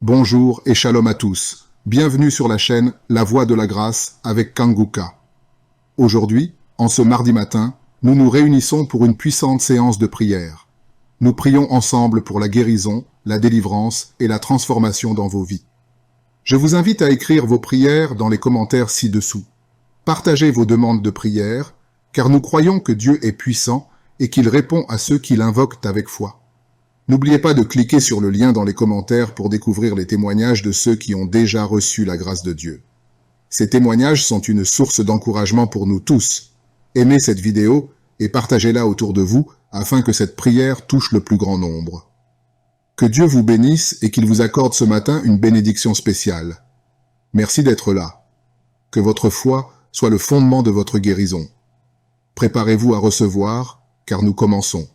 Bonjour et shalom à tous. Bienvenue sur la chaîne La Voix de la Grâce avec Kanguka. Aujourd'hui, en ce mardi matin, nous nous réunissons pour une puissante séance de prière. Nous prions ensemble pour la guérison, la délivrance et la transformation dans vos vies. Je vous invite à écrire vos prières dans les commentaires ci-dessous. Partagez vos demandes de prière, car nous croyons que Dieu est puissant et qu'il répond à ceux qui l'invoquent avec foi. N'oubliez pas de cliquer sur le lien dans les commentaires pour découvrir les témoignages de ceux qui ont déjà reçu la grâce de Dieu. Ces témoignages sont une source d'encouragement pour nous tous. Aimez cette vidéo et partagez-la autour de vous afin que cette prière touche le plus grand nombre. Que Dieu vous bénisse et qu'il vous accorde ce matin une bénédiction spéciale. Merci d'être là. Que votre foi soit le fondement de votre guérison. Préparez-vous à recevoir, car nous commençons.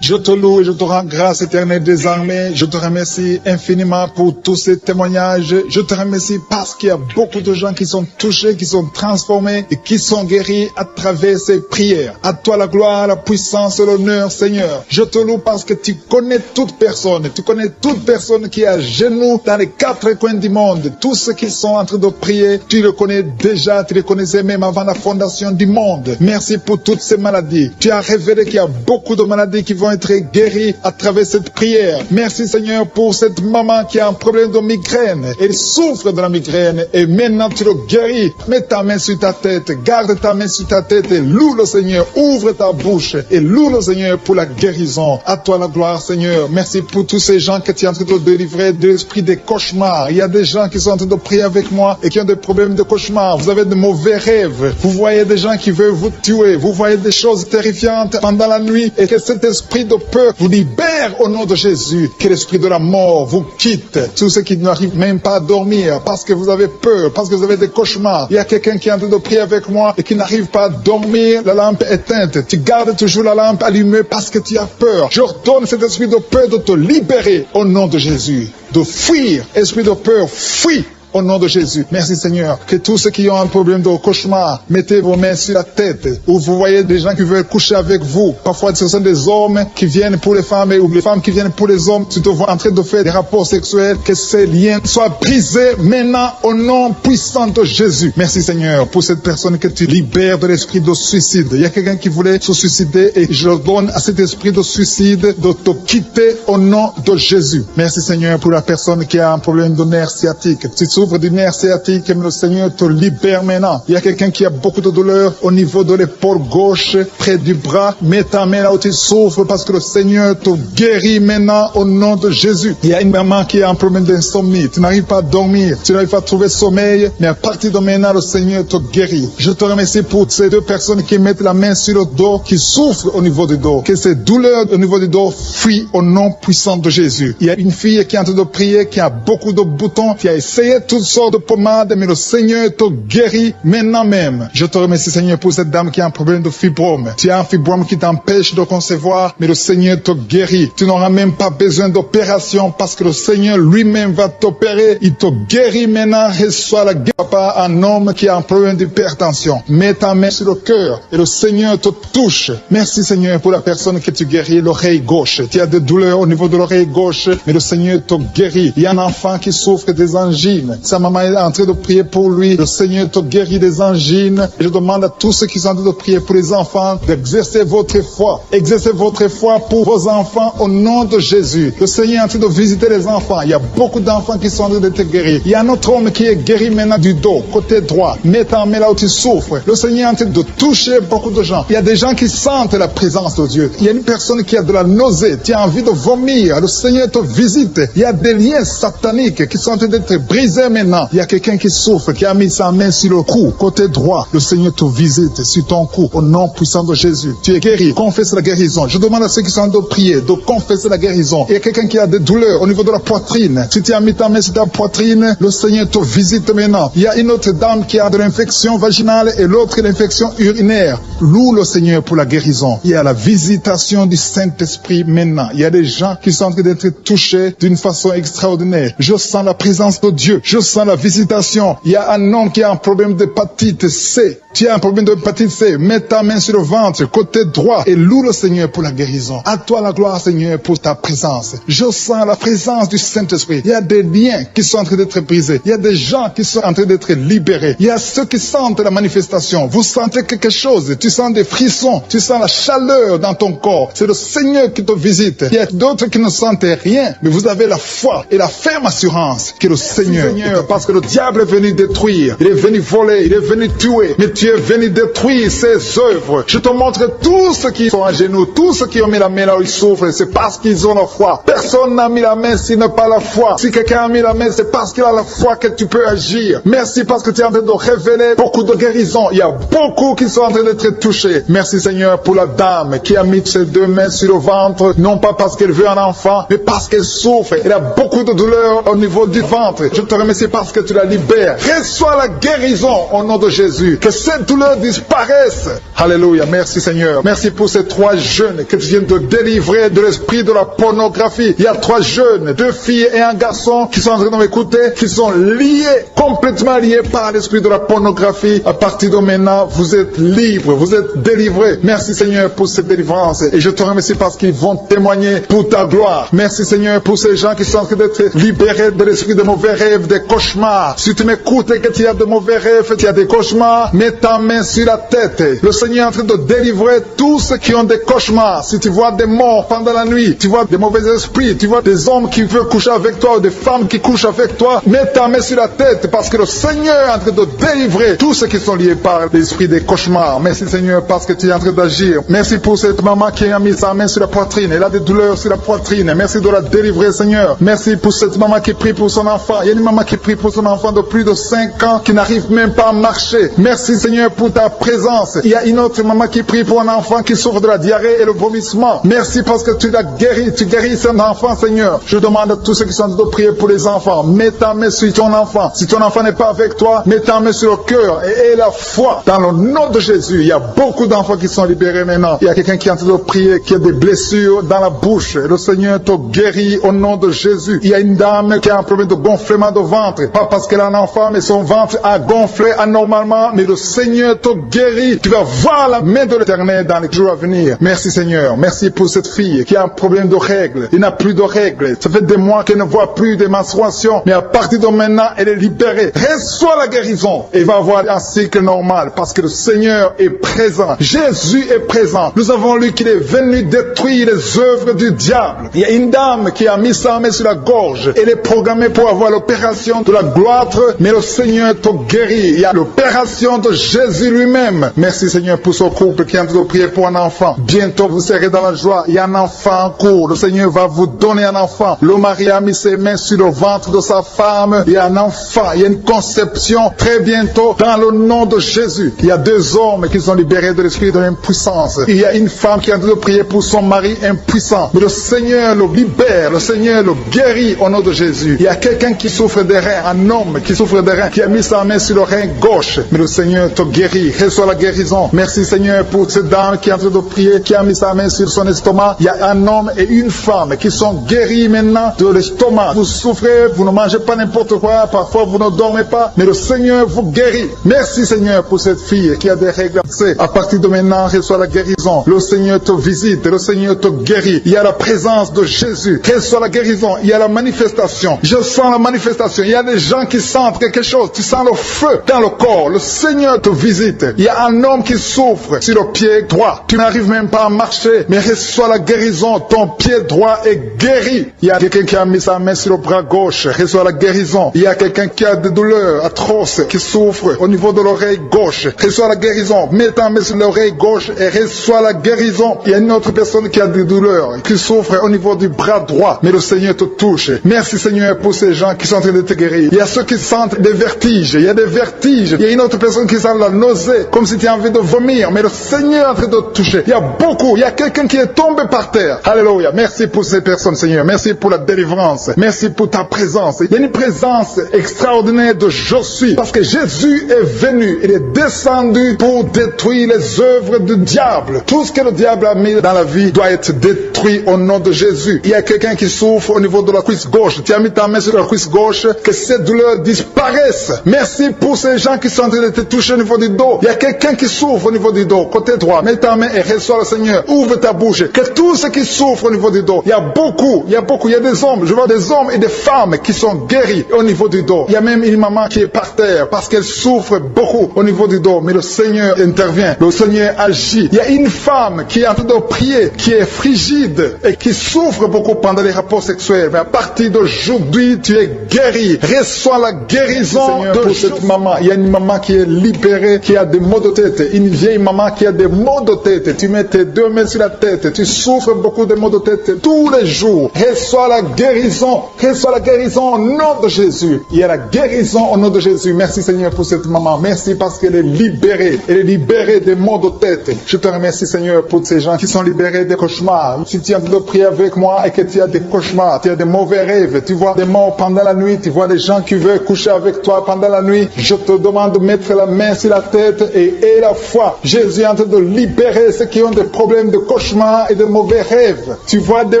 Je te loue et je te rends grâce éternelle des armées. Je te remercie infiniment pour tous ces témoignages. Je te remercie parce qu'il y a beaucoup de gens qui sont touchés, qui sont transformés et qui sont guéris à travers ces prières. À toi la gloire, la puissance et l'honneur, Seigneur. Je te loue parce que tu connais toute personne. Tu connais toute personne qui est à genoux dans les quatre coins du monde. Tous ceux qui sont en train de prier, tu le connais déjà. Tu les connaissais même avant la fondation du monde. Merci pour toutes ces maladies. Tu as révélé qu'il y a beaucoup de maladies qui vont être guérie à travers cette prière. Merci Seigneur pour cette maman qui a un problème de migraine. Elle souffre de la migraine et maintenant tu le guéris. Mets ta main sur ta tête, garde ta main sur ta tête et loue le Seigneur. Ouvre ta bouche et loue le Seigneur pour la guérison. À toi la gloire Seigneur. Merci pour tous ces gens que tu es en train de délivrer de l'esprit des cauchemars. Il y a des gens qui sont en train de prier avec moi et qui ont des problèmes de cauchemars. Vous avez de mauvais rêves. Vous voyez des gens qui veulent vous tuer. Vous voyez des choses terrifiantes pendant la nuit et que cet esprit de peur vous libère au nom de Jésus. Que l'esprit de la mort vous quitte. Tous ceux qui n'arrivent même pas à dormir parce que vous avez peur, parce que vous avez des cauchemars. Il y a quelqu'un qui est en train de prier avec moi et qui n'arrive pas à dormir, la lampe éteinte. Tu gardes toujours la lampe allumée parce que tu as peur. J'ordonne cet esprit de peur de te libérer au nom de Jésus. De fuir. Esprit de peur, fuis. Au nom de Jésus. Merci Seigneur. Que tous ceux qui ont un problème de cauchemar, mettez vos mains sur la tête. Ou vous voyez des gens qui veulent coucher avec vous. Parfois ce sont des hommes qui viennent pour les femmes ou les femmes qui viennent pour les hommes. Tu te vois en train de faire des rapports sexuels. Que ces liens soient brisés maintenant au nom puissant de Jésus. Merci Seigneur pour cette personne que tu libères de l'esprit de suicide. Il y a quelqu'un qui voulait se suicider et je donne à cet esprit de suicide de te quitter au nom de Jésus. Merci Seigneur pour la personne qui a un problème de nerf sciatique. Tu souffres du nerf sciatique, mais le Seigneur te libère maintenant. Il y a quelqu'un qui a beaucoup de douleur au niveau de l'épaule gauche, près du bras. Mets ta main là où tu souffres parce que le Seigneur te guérit maintenant au nom de Jésus. Il y a une maman qui a un problème d'insomnie. Tu n'arrives pas à dormir, tu n'arrives pas à trouver sommeil, mais à partir de maintenant, le Seigneur te guérit. Je te remercie pour ces deux personnes qui mettent la main sur le dos, qui souffrent au niveau du dos. Que ces douleurs au niveau du dos fuient au nom puissant de Jésus. Il y a une fille qui est en train de prier, qui a beaucoup de boutons, qui a essayé toutes sortes de pommades, mais le Seigneur te guérit maintenant même. Je te remercie Seigneur pour cette dame qui a un problème de fibrome. Tu as un fibrome qui t'empêche de concevoir, mais le Seigneur te guérit. Tu n'auras même pas besoin d'opération parce que le Seigneur lui-même va t'opérer. Il te guérit maintenant. Reçois la guérison par un homme qui a un problème d'hypertension. Mets ta main sur le cœur et le Seigneur te touche. Merci Seigneur pour la personne que tu guéris, l'oreille gauche. Tu as des douleurs au niveau de l'oreille gauche, mais le Seigneur te guérit. Il y a un enfant qui souffre des angines. Sa maman est en train de prier pour lui. Le Seigneur te guérit des angines. Et je demande à tous ceux qui sont en train de prier pour les enfants d'exercer votre foi. Exercez votre foi pour vos enfants au nom de Jésus. Le Seigneur est en train de visiter les enfants. Il y a beaucoup d'enfants qui sont en train d'être guéris. Il y a un autre homme qui est guéri maintenant du dos, côté droit. Mets ta main là où tu souffres. Le Seigneur est en train de toucher beaucoup de gens. Il y a des gens qui sentent la présence de Dieu. Il y a une personne qui a de la nausée. Tu as envie de vomir. Le Seigneur te visite. Il y a des liens sataniques qui sont en train d'être brisés maintenant. Il y a quelqu'un qui souffre, qui a mis sa main sur le cou, côté droit. Le Seigneur te visite sur ton cou, au nom puissant de Jésus. Tu es guéri. Confesse la guérison. Je demande à ceux qui sont en train de prier de confesser la guérison. Il y a quelqu'un qui a des douleurs au niveau de la poitrine. Si tu as mis ta main sur ta poitrine, le Seigneur te visite maintenant. Il y a une autre dame qui a de l'infection vaginale et l'autre l'infection urinaire. Loue le Seigneur pour la guérison. Il y a la visitation du Saint-Esprit maintenant. Il y a des gens qui sont en train d'être touchés d'une façon extraordinaire. Je sens la présence de Dieu. Je sens la visitation. Il y a un homme qui a un problème d'hépatite C. Tu as un problème d'hépatite C. Mets ta main sur le ventre, côté droit, et loue le Seigneur pour la guérison. À toi la gloire, Seigneur, pour ta présence. Je sens la présence du Saint-Esprit. Il y a des liens qui sont en train d'être brisés. Il y a des gens qui sont en train d'être libérés. Il y a ceux qui sentent la manifestation. Vous sentez quelque chose. Tu sens des frissons. Tu sens la chaleur dans ton corps. C'est le Seigneur qui te visite. Il y a d'autres qui ne sentent rien, mais vous avez la foi et la ferme assurance que le Seigneur, parce que le diable est venu détruire. Il est venu voler. Il est venu tuer. Mais tu es venu détruire ses œuvres. Je te montre tous ceux qui sont à genoux, tous ceux qui ont mis la main là où ils souffrent, c'est parce qu'ils ont la foi. Personne n'a mis la main s'il n'a pas la foi. Si quelqu'un a mis la main, c'est parce qu'il a la foi que tu peux agir. Merci parce que tu es en train de révéler beaucoup de guérisons. Il y a beaucoup qui sont en train d'être touchés. Merci Seigneur pour la dame qui a mis ses deux mains sur le ventre, non pas parce qu'elle veut un enfant, mais parce qu'elle souffre. Elle a beaucoup de douleur au niveau du ventre. Je te remercie parce que tu la libères. Reçois la guérison au nom de Jésus. Que cette douleur disparaisse. Alléluia. Merci Seigneur. Merci pour ces 3 jeunes que tu viens de délivrer de l'esprit de la pornographie. Il y a 3 jeunes, 2 filles et un garçon qui sont en train de m'écouter, qui sont liés, complètement liés par l'esprit de la pornographie. À partir de maintenant, vous êtes libres, vous êtes délivrés. Merci Seigneur pour cette délivrance. Et je te remercie parce qu'ils vont témoigner pour ta gloire. Merci Seigneur pour ces gens qui sont en train d'être libérés de l'esprit de mauvais rêves, des cauchemars. Si tu m'écoutes et que tu as de mauvais rêves, tu as des cauchemars, mets ta main sur la tête. Le Seigneur est en train de délivrer tous ceux qui ont des cauchemars. Si tu vois des morts pendant la nuit, tu vois des mauvais esprits, tu vois des hommes qui veulent coucher avec toi ou des femmes qui couchent avec toi, mets ta main sur la tête parce que le Seigneur est en train de délivrer tous ceux qui sont liés par l'esprit des cauchemars. Merci Seigneur parce que tu es en train d'agir. Merci pour cette maman qui a mis sa main sur la poitrine. Elle a des douleurs sur la poitrine. Merci de la délivrer Seigneur. Merci pour cette maman qui prie pour son enfant. Il y a une maman qui prie pour son enfant de plus de 5 ans qui n'arrive même pas à marcher. Merci Seigneur pour ta présence. Il y a une autre maman qui prie pour un enfant qui souffre de la diarrhée et le vomissement. Merci parce que tu l'as guéri. Tu guéris cet enfant Seigneur. Je demande à tous ceux qui sont en train de prier pour les enfants. Mets ta main sur ton enfant. Si ton enfant n'est pas avec toi, mets ta main sur le cœur et aie la foi. Dans le nom de Jésus, il y a beaucoup d'enfants qui sont libérés maintenant. Il y a quelqu'un qui est en train de prier, qui a des blessures dans la bouche. Le Seigneur te guérit au nom de Jésus. Il y a une dame qui a un problème de gonflement de ventre. Pas parce qu'elle a un enfant, mais son ventre a gonflé anormalement. Mais le Seigneur te guérit. Tu vas voir la main de l'Éternel dans les jours à venir. Merci Seigneur. Merci pour cette fille qui a un problème de règles. Il n'a plus de règles. Ça fait des mois qu'elle ne voit plus de menstruation. Mais à partir de maintenant, elle est libérée. Reçois la guérison. Et va avoir un cycle normal parce que le Seigneur est présent. Jésus est présent. Nous avons lu qu'il est venu détruire les œuvres du diable. Il y a une dame qui a mis sa main sur la gorge. Elle est programmée pour avoir l'opération de la gloire, mais le Seigneur te guérit. Il y a l'opération de Jésus lui-même. Merci Seigneur pour ce couple qui est en train de prier pour un enfant. Bientôt vous serez dans la joie. Il y a un enfant en cours. Le Seigneur va vous donner un enfant. Le mari a mis ses mains sur le ventre de sa femme. Il y a un enfant. Il y a une conception très bientôt dans le nom de Jésus. Il y a 2 hommes qui sont libérés de l'esprit de l'impuissance. Il y a une femme qui est en train de prier pour son mari impuissant. Mais le Seigneur le libère. Le Seigneur le guérit au nom de Jésus. Il y a quelqu'un qui souffre des reins. Un homme qui souffre des reins. Qui a mis sa main sur le rein gauche. Mais le Seigneur te guérit. Reçois la guérison. Merci Seigneur pour cette dame qui est en train de prier. Qui a mis sa main sur son estomac. Il y a un homme et une femme qui sont guéris maintenant de l'estomac. Vous souffrez. Vous ne mangez pas n'importe quoi. Parfois vous ne dormez pas. Mais le Seigneur vous guérit. Merci Seigneur pour cette fille qui a des règles. À partir de maintenant, reçois la guérison. Le Seigneur te visite. Le Seigneur te guérit. Il y a la présence de Jésus. Reçois la guérison. Il y a la manifestation. Je sens la manifestation. Il y a des gens qui sentent quelque chose. Tu sens le feu dans le corps. Le Seigneur te visite. Il y a un homme qui souffre sur le pied droit. Tu n'arrives même pas à marcher. Mais reçois la guérison. Ton pied droit est guéri. Il y a quelqu'un qui a mis sa main sur le bras gauche. Reçois la guérison. Il y a quelqu'un qui a des douleurs atroces, qui souffre au niveau de l'oreille gauche. Reçois la guérison. Mets ta main sur l'oreille gauche et reçois la guérison. Il y a une autre personne qui a des douleurs, qui souffre au niveau du bras droit. Mais le Seigneur te touche. Merci Seigneur pour ces gens qui sont en train de te guérir. Il y a ceux qui sentent des vertiges. Il y a des vertiges. Il y a une autre personne qui sent la nausée, comme si tu as envie de vomir. Mais le Seigneur est en train de te toucher. Il y a beaucoup. Il y a quelqu'un qui est tombé par terre. Alléluia. Merci pour ces personnes Seigneur. Merci pour la délivrance. Merci pour ta présence. Il y a une présence extraordinaire de je suis. Parce que Jésus est venu. Il est descendu pour détruire les œuvres du diable. Tout ce que le diable a mis dans la vie doit être détruit au nom de Jésus. Il y a quelqu'un qui souffre au niveau de la cuisse gauche. Tu as mis ta main sur la cuisse gauche. que ces douleurs disparaissent. Merci pour ces gens qui sont en train de te toucher au niveau du dos. Il y a quelqu'un qui souffre au niveau du dos, côté droit. Mets ta main et reçois le Seigneur. Ouvre ta bouche. Que tous ceux qui souffrent au niveau du dos, il y a beaucoup, il y a des hommes, je vois des hommes et des femmes qui sont guéris au niveau du dos. Il y a même une maman qui est par terre parce qu'elle souffre beaucoup au niveau du dos, mais le Seigneur intervient, le Seigneur agit. Il y a une femme qui est en train de prier, qui est frigide et qui souffre beaucoup pendant les rapports sexuels, mais à partir d'aujourd'hui, tu es guéri. Reçois la guérison de cette maman. Il y a une maman qui est libérée, qui a des maux de tête, une vieille maman qui a des maux de tête. Tu mets tes deux mains sur la tête, tu souffres beaucoup de maux de tête tous les jours. Reçois la guérison, reçois la guérison au nom de Jésus. Il y a la guérison au nom de Jésus. Merci Seigneur pour cette maman. Merci parce qu'elle est libérée. Elle est libérée des maux de tête. Je te remercie Seigneur pour ces gens qui sont libérés des cauchemars. Si tu as de prier avec moi et que tu as des cauchemars, tu as des mauvais rêves, tu vois des morts pendant la nuit, tu vois des gens qui veulent coucher avec toi pendant la nuit, je te demande de mettre la main sur la tête et la foi. Jésus est en train de libérer ceux qui ont des problèmes de cauchemars et de mauvais rêves. Tu vois des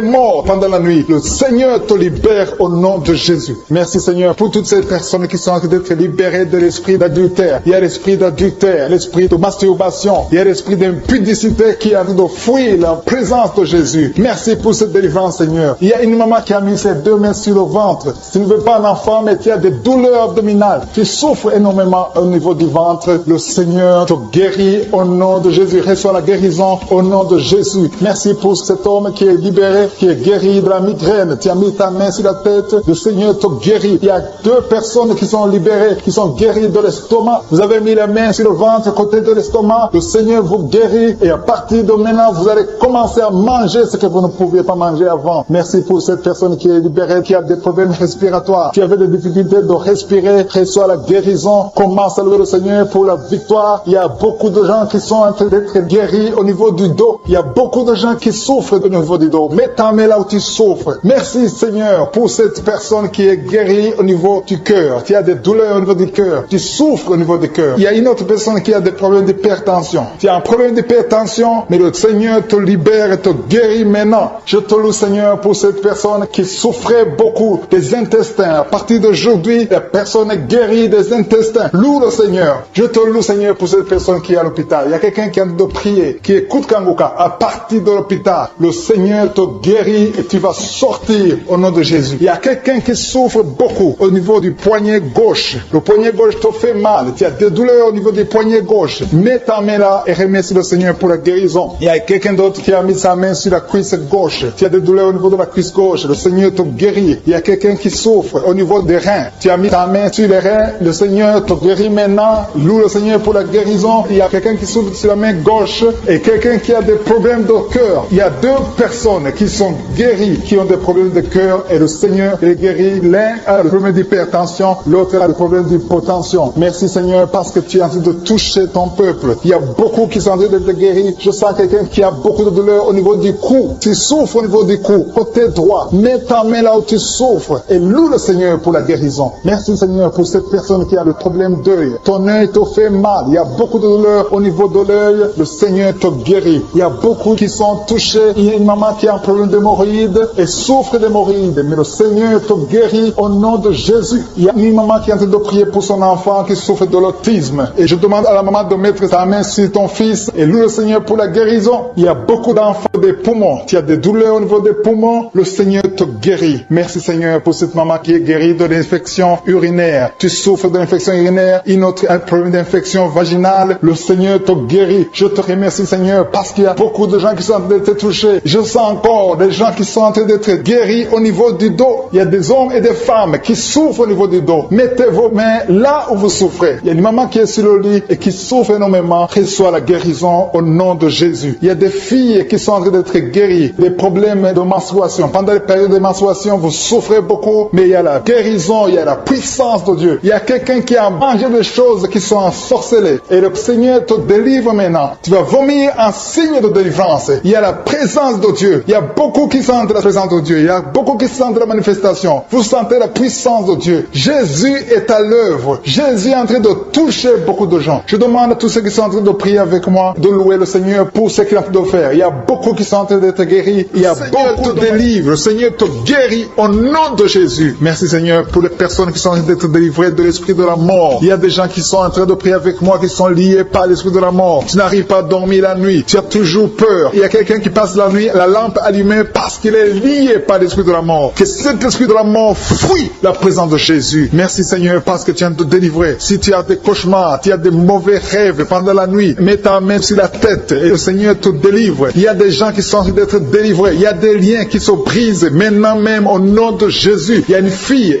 morts pendant la nuit. Le Seigneur te libère au nom de Jésus. Merci Seigneur pour toutes ces personnes qui sont en train d'être libérées de l'esprit d'adultère. Il y a l'esprit d'adultère, l'esprit de masturbation, il y a l'esprit d'impudicité qui est en train de fuir la présence de Jésus. Merci pour cette délivrance Seigneur. Il y a une maman qui a mis ses deux mains sur le ventre. Tu ne veux pas un enfant mais tu as des douleurs abdominales. Tu souffres énormément au niveau du ventre. Le Seigneur te guérit au nom de Jésus. Reçois la guérison au nom de Jésus. Merci pour cet homme qui est libéré, qui est guéri de la migraine. Tu as mis ta main sur la tête. Le Seigneur te guérit. Il y a deux personnes qui sont libérées, qui sont guéries de l'estomac. Vous avez mis la main sur le ventre, côté de l'estomac. Le Seigneur vous guérit et à partir de maintenant, vous allez commencer à manger ce que vous ne pouviez pas manger avant. Merci pour cette personne qui est libérée, qui a des problèmes respiratoires, qui avait des difficultés de respirer. Reçois la guérison. Commence à louer le Seigneur pour la victoire. Il y a beaucoup de gens qui sont en train d'être guéris au niveau du dos. Il y a beaucoup de gens qui souffrent au niveau du dos. Mets ta main là où tu souffres. Merci Seigneur pour cette personne qui est guérie au niveau du cœur. Tu as des douleurs au niveau du cœur. Tu souffres au niveau du cœur. Il y a une autre personne qui a des problèmes d'hypertension. Tu as un problème d'hypertension, mais le Seigneur te libère et te guérit maintenant. Je te loue Seigneur pour cette personne qui souffrait beaucoup des intestins. À partir d'aujourd'hui, la personne est guérie des intestins. Loue le Seigneur. Je te loue Seigneur pour cette personne qui est à l'hôpital. Il y a quelqu'un qui a de prier, qui écoute Kanguka. À partir de l'hôpital, le Seigneur te guérit et tu vas sortir au nom de Jésus. Il y a quelqu'un qui souffre beaucoup au niveau du poignet gauche. Le poignet gauche te fait mal. Tu as des douleurs au niveau du poignet gauche. Mets ta main là et remercie le Seigneur pour la guérison. Il y a quelqu'un d'autre qui a mis sa main sur la cuisse gauche. Tu as des douleurs au niveau de la cuisse gauche. Le Seigneur te guérit. Il y a quelqu'un qui souffre au niveau des reins. Tu as mis ta main sur les reins. Le Seigneur te guérit maintenant. Loue le Seigneur pour la guérison. Il y a quelqu'un qui souffre sur la main gauche et quelqu'un qui a des problèmes de cœur. Il y a deux personnes qui sont guéries, qui ont des problèmes de cœur et le Seigneur les guérit. L'un a le problème d'hypertension, l'autre a le problème d'hypotension. Merci Seigneur parce que tu es en train de toucher ton peuple. Il y a beaucoup qui sont en train d'être guéris. Je sens quelqu'un qui a beaucoup de douleur au niveau du cou. Tu souffres au niveau du cou, côté droit. Mets ta main là où tu souffres et loue le Seigneur pour la guérison. Merci Seigneur pour cette personne qui a le problème d'œil. Ton œil te fait mal. Il y a beaucoup de douleur au niveau de l'œil. Le Seigneur te guérit. Il y a beaucoup qui sont touchés. Il y a une maman qui a un problème d'hémorroïdes et souffre d'hémorroïdes. Mais le Seigneur te guérit au nom de Jésus. Il y a une maman qui est en train de prier pour son enfant qui souffre de l'autisme. Et je demande à la maman de mettre sa main sur ton fils et loue le Seigneur pour la guérison. Il y a beaucoup d'enfants des poumons. Tu as des douleurs au niveau des poumons. Le Seigneur te guérit. Merci Seigneur pour cette maman qui est guérie de l'infection urinaire. Tu souffres de l'infection urinaire. Une autre a un problème d'infection vaginale. Le Seigneur te guérit. Je te remercie Seigneur parce qu'il y a beaucoup de gens qui sont en train d'être touchés. Je sens encore des gens qui sont en train d'être guéris au niveau du dos. Il y a des hommes et des femmes qui souffrent au niveau du dos. Mettez vos mains là où vous souffrez. Il y a une maman qui est sur le lit et qui souffre énormément. Reçois la guérison au nom de Jésus. Il y a des filles qui sont en train d'être guéries des problèmes de menstruation. Pendant les périodes de menstruation, vous souffrez beaucoup, mais il y a la guérison, il y a la puissance de Dieu. Il y a quelqu'un qui a mangé des choses qui sont ensorcelées et le Seigneur te délivre maintenant. Tu vas vomir un signe de délivrance. Il y a la présence de Dieu. Il y a beaucoup qui sentent la présence de Dieu. Il y a beaucoup qui sentent la manifestation. Vous sentez la puissance de Dieu. Jésus est à l'œuvre. Jésus est en train de toucher beaucoup de gens. Je demande à tous ceux qui sont en train de prier avec moi de louer le Seigneur pour ce qu'il a fait de faire. Il y a beaucoup qui sont en train d'être guéris. Il y a beaucoup de délivres. Le Seigneur te guérit au nom de Jésus. Merci Seigneur pour les personnes qui sont en train d'être délivrées de l'esprit de la mort. Il y a des gens qui sont en train de prier avec moi qui sont liés par l'esprit de la mort. Tu n'arrives pas à dormir la nuit. Tu as toujours peur. Il y a quelqu'un qui passe la nuit, la lampe allumée parce qu'il est lié par l'esprit de la mort. Que cet esprit de la mort fuit la présence de Jésus. Merci Seigneur parce que tu viens de te délivrer. Si tu as des cauchemars, tu as des mauvais rêves pendant la nuit, mets ta main sur la tête et le Seigneur te délivre. Il y a des gens qui sont en train d'être délivrés. Il y a des liens qui se brisent maintenant même au nom de Jésus. Il y a une fille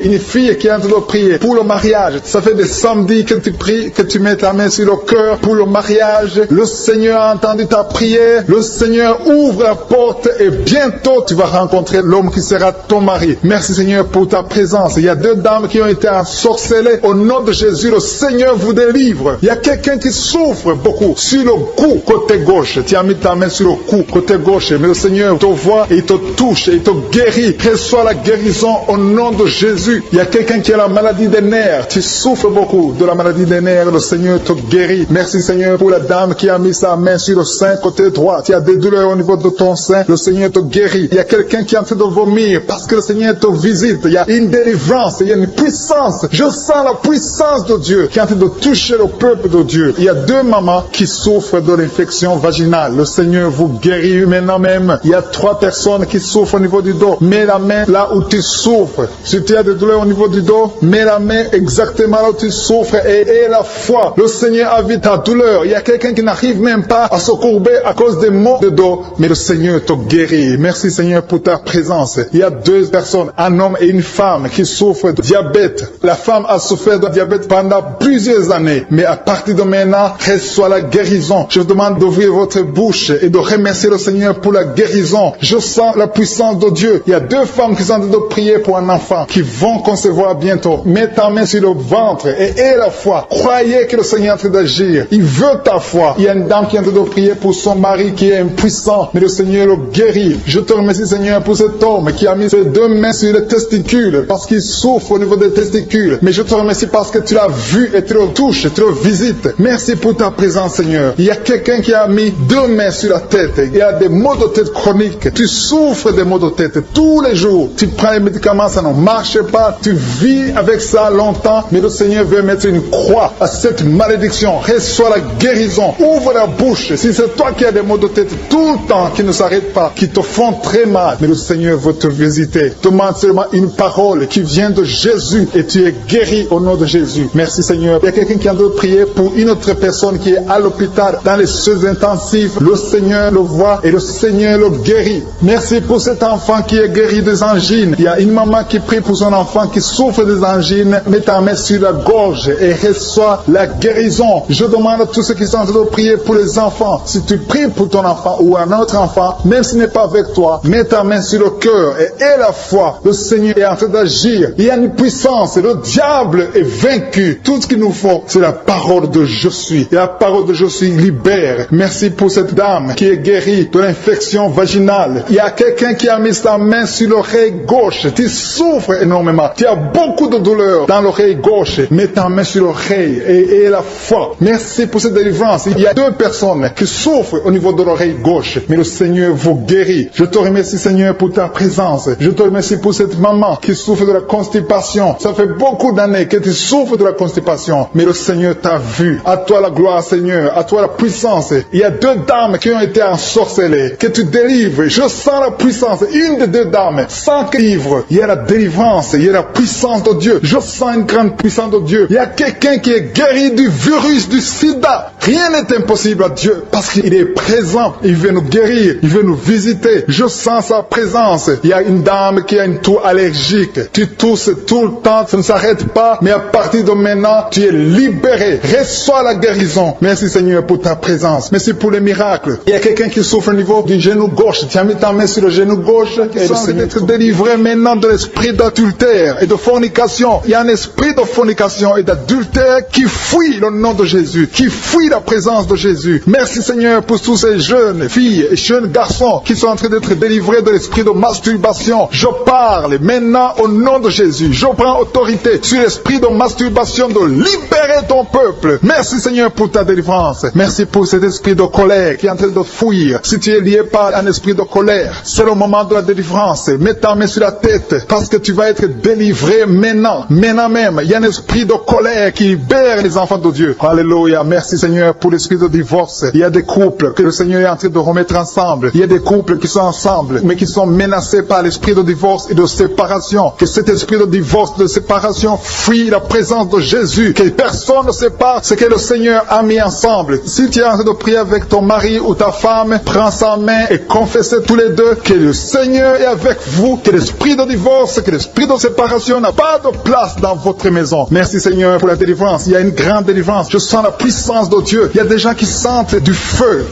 qui est en train de prier pour le mariage. Ça fait des samedis que tu pries, que tu mets ta main sur le cœur pour le mariage. Le Seigneur a entendu ta prière. Le Seigneur ouvre la porte et bientôt tu vas rencontrer l'homme qui sera ton mari. Merci Seigneur pour ta présence. Il y a deux dames qui ont été ensorcelées. Au nom de Jésus, le Seigneur vous délivre. Il y a quelqu'un qui souffre beaucoup sur le cou, côté gauche. Tu as mis ta main sur le cou, côté gauche. Mais le Seigneur te voit et il te touche et il te guérit. Reçois la guérison au nom de Jésus. Il y a quelqu'un qui a la maladie des nerfs. Tu souffres beaucoup de la maladie des nerfs. Le Seigneur te guérit. Merci Seigneur pour la dame qui a mis sa main sur le sein, côté droit. Tu as des douleurs au niveau de ton sein. Le Seigneur te guérit. Il y a quelqu'un qui est en train de vomir parce que le Seigneur te visite. Il y a une délivrance. Il y a une puissance. Je sens la puissance de Dieu qui est en train de toucher le peuple de Dieu. Il y a deux mamans qui souffrent de l'infection vaginale. Le Seigneur vous guérit maintenant même. Il y a 3 personnes qui souffrent au niveau du dos. Mets la main là où tu souffres. Si tu as des douleurs au niveau du dos, mets la main exactement là où tu souffres et aie la foi. Le Seigneur a vu ta douleur. Il y a quelqu'un qui n'arrive même pas à se courber à cause des maux de dos, mais le Seigneur te guérit. Merci Seigneur pour ta présence. Il y a 2 personnes, un homme et une femme qui souffrent de diabète. La femme a souffert de diabète pendant plusieurs années, mais à partir de maintenant, reçoit la guérison. Je vous demande d'ouvrir votre bouche et de remercier le Seigneur pour la guérison. Je sens la puissance de Dieu. Il y a 2 femmes qui sont en train de prier pour un enfant qui vont concevoir bientôt. Mets ta main sur le ventre et aie la foi. Croyez que le Seigneur est en train d'agir. Il veut ta foi. Il y a une dame qui est en train de prier pour son mari qui est impuissant, mais le Seigneur le guérit. Je te remercie Seigneur pour cet homme qui a mis ses 2 mains sur les testicules parce qu'il souffre au niveau des testicules. Mais je te remercie parce que tu l'as vu et tu le touches, tu le visites. Merci pour ta présence Seigneur. Il y a quelqu'un qui a mis 2 mains sur la tête. Il y a des maux de tête chroniques. Tu souffres des maux de tête tous les jours. Tu prends les médicaments, ça ne marche pas. Tu vis avec ça longtemps, mais le Seigneur veut mettre une croix à cette malédiction. Reçois la guérison. Ouvre la bouche. Si c'est toi qui as des maux de tête tout le temps, qui ne s'arrêtent pas, qui te font très mal, mais le Seigneur veut te visiter. Demande seulement une parole qui vient de Jésus et tu es guéri au nom de Jésus. Merci Seigneur. Il y a quelqu'un qui a de prier pour une autre personne qui est à l'hôpital dans les soins intensifs. Le Seigneur le voit et le Seigneur le guérit. Merci pour cet enfant qui est guéri des angines. Il y a une maman qui prie pour son enfant qui souffre des angines. Mets ta main sur la gorge et reçois la guérison. Je demande à tous ceux qui sont en train de prier pour les enfants. Si tu pries pour ton enfant ou un autre enfant, même s'il n'est pas avec toi, mets ta main sur le cœur et aie la foi. Le Seigneur est en train d'agir. Il y a une puissance. Le diable est vaincu. Tout ce qu'il nous faut, c'est la parole de je suis. Et la parole de je suis libère. Merci pour cette dame qui est guérie de l'infection vaginale. Il y a quelqu'un qui a mis sa main sur l'oreille gauche. Tu souffres énormément. Tu as beaucoup de douleur dans l'oreille gauche. Mets ta main sur l'oreille et la foi. Merci pour cette délivrance. Il y a 2 personnes qui souffrent au niveau de l'oreille gauche, mais le Seigneur vous guérit. Je te remercie Seigneur pour ta présence. Je te remercie pour cette maman qui souffre de la constipation. Ça fait beaucoup d'années que tu souffres de la constipation, mais le Seigneur t'a vu. À toi la gloire Seigneur, à toi la puissance. Il y a 2 dames qui ont été ensorcelées, que tu délivres. Je sens la puissance. Une des 2 dames, sans livre, il y a la délivrance, il y a la puissance de Dieu. Je sens une grande puissance de Dieu. Il y a quelqu'un qui est guéri du virus du sida. Rien n'est impossible à Dieu parce qu'il est présent. Il veut nous guérir, il veut nous visiter. Je sens sa présence. Il y a une dame qui a une toux allergique. Tu tousses tout le temps, ça ne s'arrête pas, mais à partir de maintenant, tu es libéré. Reçois la guérison. Merci Seigneur pour ta présence. Merci pour les miracles. Il y a quelqu'un qui souffre au niveau du genou gauche. Tu as mis ta main sur le genou gauche et le Seigneur être délivré maintenant de l'esprit d'adultère et de fornication. Il y a un esprit de fornication et d'adultère qui fuit le nom de Jésus, qui fuit la présence de Jésus. Merci Seigneur pour tous ces jeunes filles et jeunes garçons qui sont en train d'être délivrés de l'esprit de masturbation. Je parle maintenant au nom de Jésus. Je prends autorité sur l'esprit de masturbation, de libérer ton peuple. Merci Seigneur pour ta délivrance. Merci pour cet esprit de colère qui est en train de fuir. Si tu es lié par un esprit de colère, c'est le moment de la délivrance. Mets ta main sur la tête parce que tu vas être délivré maintenant. Maintenant même, il y a un esprit de colère qui libère les enfants de Dieu. Alléluia. Merci Seigneur pour l'esprit de divorce. Il y a des couples que le Seigneur est en train de remettre ensemble. Il y a des couples qui sont ensemble mais qui sont menacés par l'esprit de divorce et de séparation. Que cet esprit de divorce, de séparation fuit la présence de Jésus. Que personne ne sépare ce que le Seigneur a mis ensemble. Si tu es en train de prier avec ton mari ou ta femme, prends sa main et confessez tous les deux que le Seigneur est avec vous, que l'esprit de divorce, que l'esprit de séparation n'a pas de place dans votre maison. Merci Seigneur pour la délivrance. Il y a une grande délivrance. Je sens la puissance de Dieu. Il y a des gens qui sentent du feu